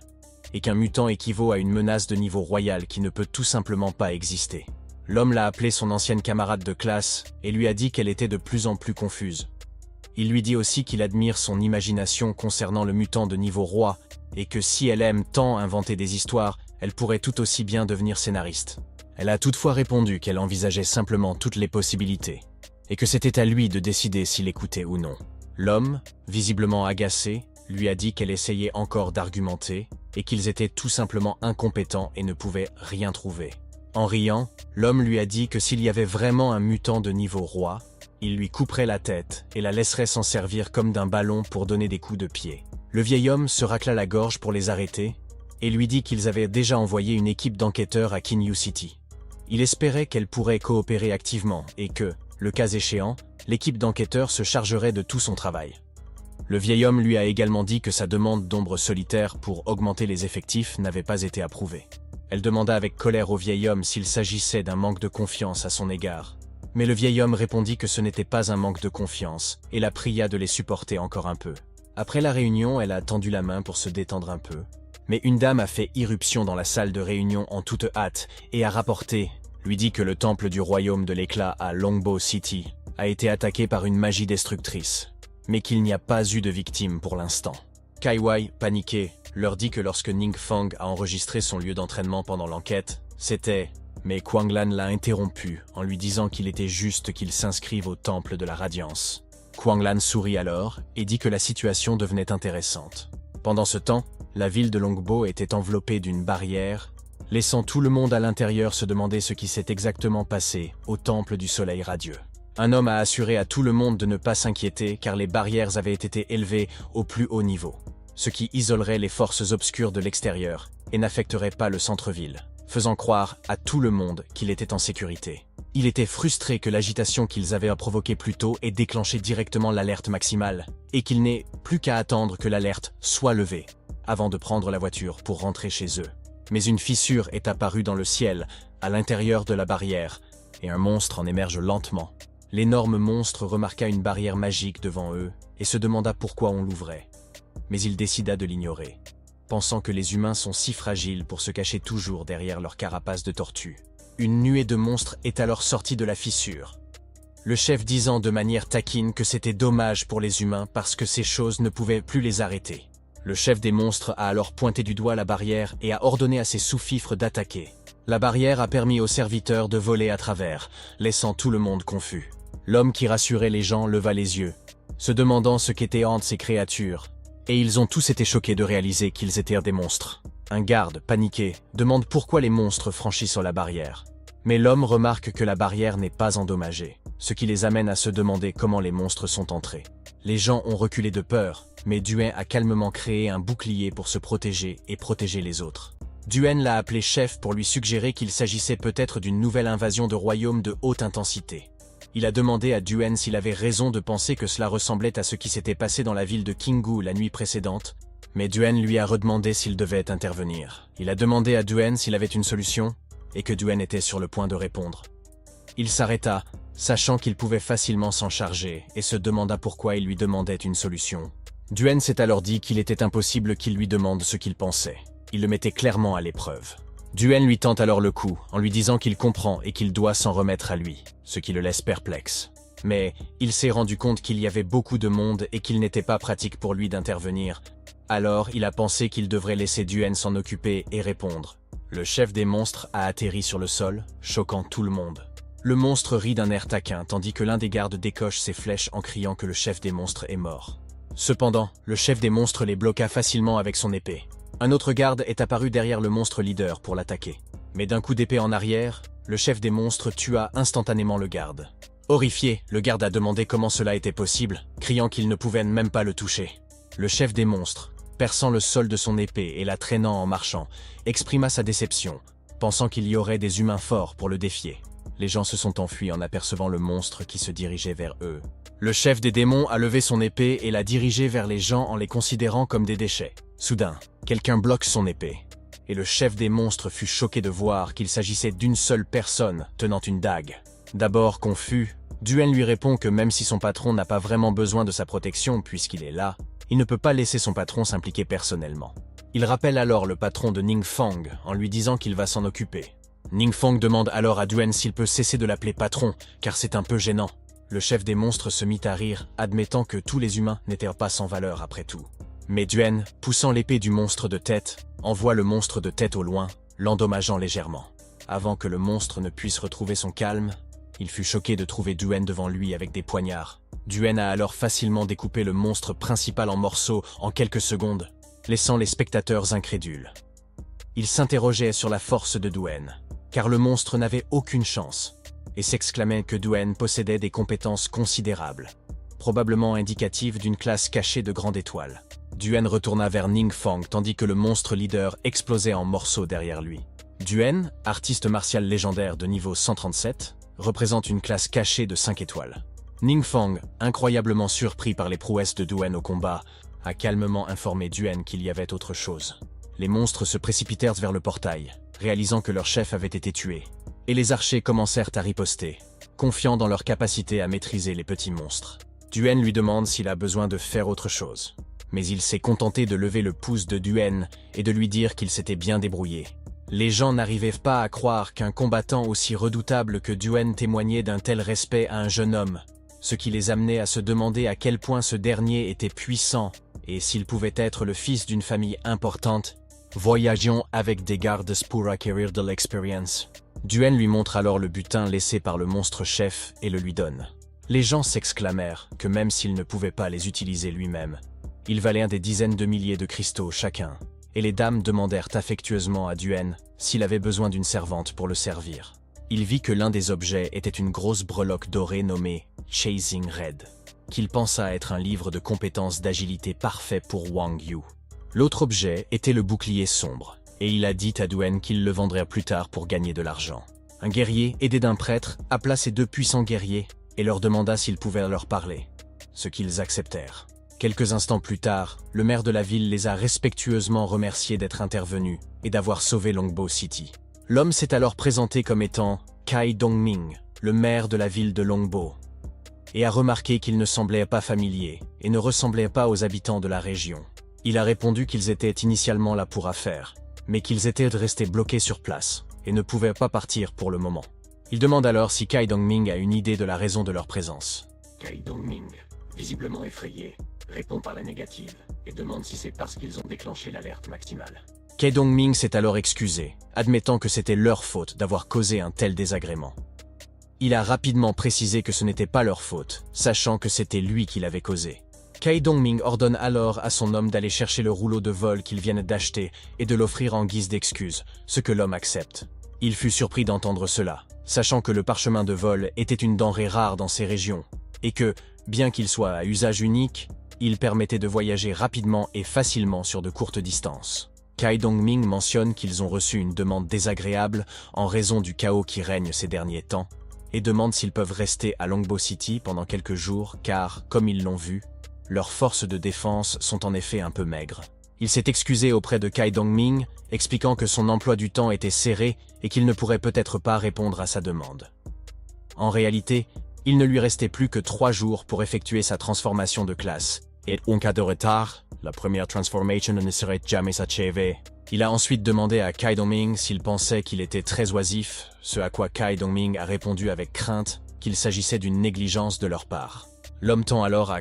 et qu'un mutant équivaut à une menace de niveau royal qui ne peut tout simplement pas exister. L'homme l'a appelée son ancienne camarade de classe et lui a dit qu'elle était de plus en plus confuse. Il lui dit aussi qu'il admire son imagination concernant le mutant de niveau roi et que si elle aime tant inventer des histoires, elle pourrait tout aussi bien devenir scénariste. Elle a toutefois répondu qu'elle envisageait simplement toutes les possibilités et que c'était à lui de décider s'il écoutait ou non. L'homme, visiblement agacé, lui a dit qu'elle essayait encore d'argumenter et qu'ils étaient tout simplement incompétents et ne pouvaient rien trouver. En riant, l'homme lui a dit que s'il y avait vraiment un mutant de niveau roi, il lui couperait la tête et la laisserait s'en servir comme d'un ballon pour donner des coups de pied. Le vieil homme se racla la gorge pour les arrêter et lui dit qu'ils avaient déjà envoyé une équipe d'enquêteurs à Qinyu City. Il espérait qu'elle pourrait coopérer activement et que, le cas échéant, l'équipe d'enquêteurs se chargerait de tout son travail. Le vieil homme lui a également dit que sa demande d'ombre solitaire pour augmenter les effectifs n'avait pas été approuvée. Elle demanda avec colère au vieil homme s'il s'agissait d'un manque de confiance à son égard. Mais le vieil homme répondit que ce n'était pas un manque de confiance et la pria de les supporter encore un peu. Après la réunion, elle a tendu la main pour se détendre un peu. Mais une dame a fait irruption dans la salle de réunion en toute hâte et a rapporté, lui dit que le temple du royaume de l'éclat à Longbo City a été attaqué par une magie destructrice, mais qu'il n'y a pas eu de victimes pour l'instant. Kai Wei, paniqué, leur dit que lorsque Ningfeng a enregistré son lieu d'entraînement pendant l'enquête, c'était... Mais Kwanglan l'a interrompu en lui disant qu'il était juste qu'il s'inscrive au temple de la radiance. Kwanglan sourit alors et dit que la situation devenait intéressante. Pendant ce temps, la ville de Longbo était enveloppée d'une barrière, laissant tout le monde à l'intérieur se demander ce qui s'est exactement passé au temple du soleil radieux. Un homme a assuré à tout le monde de ne pas s'inquiéter car les barrières avaient été élevées au plus haut niveau, ce qui isolerait les forces obscures de l'extérieur et n'affecterait pas le centre-ville, faisant croire à tout le monde qu'il était en sécurité. Il était frustré que l'agitation qu'ils avaient provoquée plus tôt ait déclenché directement l'alerte maximale, et qu'il n'ait plus qu'à attendre que l'alerte soit levée, avant de prendre la voiture pour rentrer chez eux. Mais une fissure est apparue dans le ciel, à l'intérieur de la barrière, et un monstre en émerge lentement. L'énorme monstre remarqua une barrière magique devant eux, et se demanda pourquoi on l'ouvrait. Mais il décida de l'ignorer, pensant que les humains sont si fragiles pour se cacher toujours derrière leur carapace de tortue. Une nuée de monstres est alors sortie de la fissure. Le chef disant de manière taquine que c'était dommage pour les humains parce que ces choses ne pouvaient plus les arrêter. Le chef des monstres a alors pointé du doigt la barrière et a ordonné à ses sous-fifres d'attaquer. La barrière a permis aux serviteurs de voler à travers, laissant tout le monde confus. L'homme qui rassurait les gens leva les yeux, se demandant ce qu'étaient ces créatures, et ils ont tous été choqués de réaliser qu'ils étaient des monstres. Un garde, paniqué, demande pourquoi les monstres franchissent la barrière. Mais l'homme remarque que la barrière n'est pas endommagée, ce qui les amène à se demander comment les monstres sont entrés. Les gens ont reculé de peur, mais Duen a calmement créé un bouclier pour se protéger et protéger les autres. Duen l'a appelé chef pour lui suggérer qu'il s'agissait peut-être d'une nouvelle invasion de royaume de haute intensité. Il a demandé à Duen s'il avait raison de penser que cela ressemblait à ce qui s'était passé dans la ville de Kingu la nuit précédente, mais Duen lui a redemandé s'il devait intervenir. Il a demandé à Duen s'il avait une solution, et que Duen était sur le point de répondre. Il s'arrêta, sachant qu'il pouvait facilement s'en charger, et se demanda pourquoi il lui demandait une solution. Duen s'est alors dit qu'il était impossible qu'il lui demande ce qu'il pensait. Il le mettait clairement à l'épreuve. Duen lui tente alors le coup, en lui disant qu'il comprend et qu'il doit s'en remettre à lui, ce qui le laisse perplexe. Mais il s'est rendu compte qu'il y avait beaucoup de monde et qu'il n'était pas pratique pour lui d'intervenir. Alors il a pensé qu'il devrait laisser Duen s'en occuper et répondre. Le chef des monstres a atterri sur le sol, choquant tout le monde. Le monstre rit d'un air taquin, tandis que l'un des gardes décoche ses flèches en criant que le chef des monstres est mort. Cependant, le chef des monstres les bloqua facilement avec son épée. Un autre garde est apparu derrière le monstre leader pour l'attaquer. Mais d'un coup d'épée en arrière, le chef des monstres tua instantanément le garde. Horrifié, le garde a demandé comment cela était possible, criant qu'il ne pouvait même pas le toucher. Le chef des monstres, perçant le sol de son épée et la traînant en marchant, exprima sa déception, pensant qu'il y aurait des humains forts pour le défier. Les gens se sont enfuis en apercevant le monstre qui se dirigeait vers eux. Le chef des démons a levé son épée et l'a dirigée vers les gens en les considérant comme des déchets. Soudain, quelqu'un bloque son épée. Et le chef des monstres fut choqué de voir qu'il s'agissait d'une seule personne tenant une dague. D'abord confus, Duen lui répond que même si son patron n'a pas vraiment besoin de sa protection puisqu'il est là, il ne peut pas laisser son patron s'impliquer personnellement. Il rappelle alors le patron de Ningfang en lui disant qu'il va s'en occuper. Ningfang demande alors à Duen s'il peut cesser de l'appeler patron, car c'est un peu gênant. Le chef des monstres se mit à rire, admettant que tous les humains n'étaient pas sans valeur après tout. Mais Duen, poussant l'épée du monstre de tête, envoie le monstre de tête au loin, l'endommageant légèrement. Avant que le monstre ne puisse retrouver son calme, il fut choqué de trouver Duen devant lui avec des poignards. Duen a alors facilement découpé le monstre principal en morceaux en quelques secondes, laissant les spectateurs incrédules. Ils s'interrogeaient sur la force de Duen, car le monstre n'avait aucune chance, et s'exclamaient que Duen possédait des compétences considérables, probablement indicatives d'une classe cachée de grande étoile. Duen retourna vers Ningfang tandis que le monstre leader explosait en morceaux derrière lui. Duen, artiste martial légendaire de niveau 137, représente une classe cachée de 5 étoiles. Ningfang, incroyablement surpris par les prouesses de Duen au combat, a calmement informé Duen qu'il y avait autre chose. Les monstres se précipitèrent vers le portail, réalisant que leur chef avait été tué, et les archers commencèrent à riposter, confiants dans leur capacité à maîtriser les petits monstres. Duen lui demande s'il a besoin de faire autre chose, mais il s'est contenté de lever le pouce de Duen et de lui dire qu'il s'était bien débrouillé. Les gens n'arrivaient pas à croire qu'un combattant aussi redoutable que Duen témoignait d'un tel respect à un jeune homme, ce qui les amenait à se demander à quel point ce dernier était puissant et s'il pouvait être le fils d'une famille importante. Voyagions avec des gardes pour acquérir de l'expérience. Duen lui montre alors le butin laissé par le monstre chef et le lui donne. Les gens s'exclamèrent que même s'il ne pouvait pas les utiliser lui-même, il valait des dizaines de milliers de cristaux chacun, et les dames demandèrent affectueusement à Duen s'il avait besoin d'une servante pour le servir. Il vit que l'un des objets était une grosse breloque dorée nommée Chasing Red, qu'il pensa être un livre de compétences d'agilité parfait pour Wang Yu. L'autre objet était le bouclier sombre, et il a dit à Duen qu'il le vendrait plus tard pour gagner de l'argent. Un guerrier, aidé d'un prêtre, appela ces deux puissants guerriers et leur demanda s'ils pouvaient leur parler, ce qu'ils acceptèrent. Quelques instants plus tard, le maire de la ville les a respectueusement remerciés d'être intervenus et d'avoir sauvé Longbo City. L'homme s'est alors présenté comme étant Kai Dongming, le maire de la ville de Longbo, et a remarqué qu'il ne semblait pas familier et ne ressemblait pas aux habitants de la région. Il a répondu qu'ils étaient initialement là pour affaires, mais qu'ils étaient restés bloqués sur place et ne pouvaient pas partir pour le moment. Il demande alors si Kai Dongming a une idée de la raison de leur présence. Kai Dongming, visiblement effrayé, répond par la négative et demande si c'est parce qu'ils ont déclenché l'alerte maximale. Kai Dongming s'est alors excusé, admettant que c'était leur faute d'avoir causé un tel désagrément. Il a rapidement précisé que ce n'était pas leur faute, sachant que c'était lui qui l'avait causé. Kai Dongming ordonne alors à son homme d'aller chercher le rouleau de vol qu'ils viennent d'acheter et de l'offrir en guise d'excuse, ce que l'homme accepte. Il fut surpris d'entendre cela, sachant que le parchemin de vol était une denrée rare dans ces régions, et que, bien qu'il soit à usage unique, il permettait de voyager rapidement et facilement sur de courtes distances. Kai Dongming mentionne qu'ils ont reçu une demande désagréable en raison du chaos qui règne ces derniers temps, et demande s'ils peuvent rester à Longbo City pendant quelques jours car, comme ils l'ont vu, leurs forces de défense sont en effet un peu maigres. Il s'est excusé auprès de Kai Dongming, expliquant que son emploi du temps était serré et qu'il ne pourrait peut-être pas répondre à sa demande. En réalité, il ne lui restait plus que 3 jours pour effectuer sa transformation de classe, et en cas de retard, la première transformation ne serait jamais achevée. Il a ensuite demandé à Kai Dongming s'il pensait qu'il était très oisif, ce à quoi Kai Dongming a répondu avec crainte qu'il s'agissait d'une négligence de leur part. L'homme tend alors à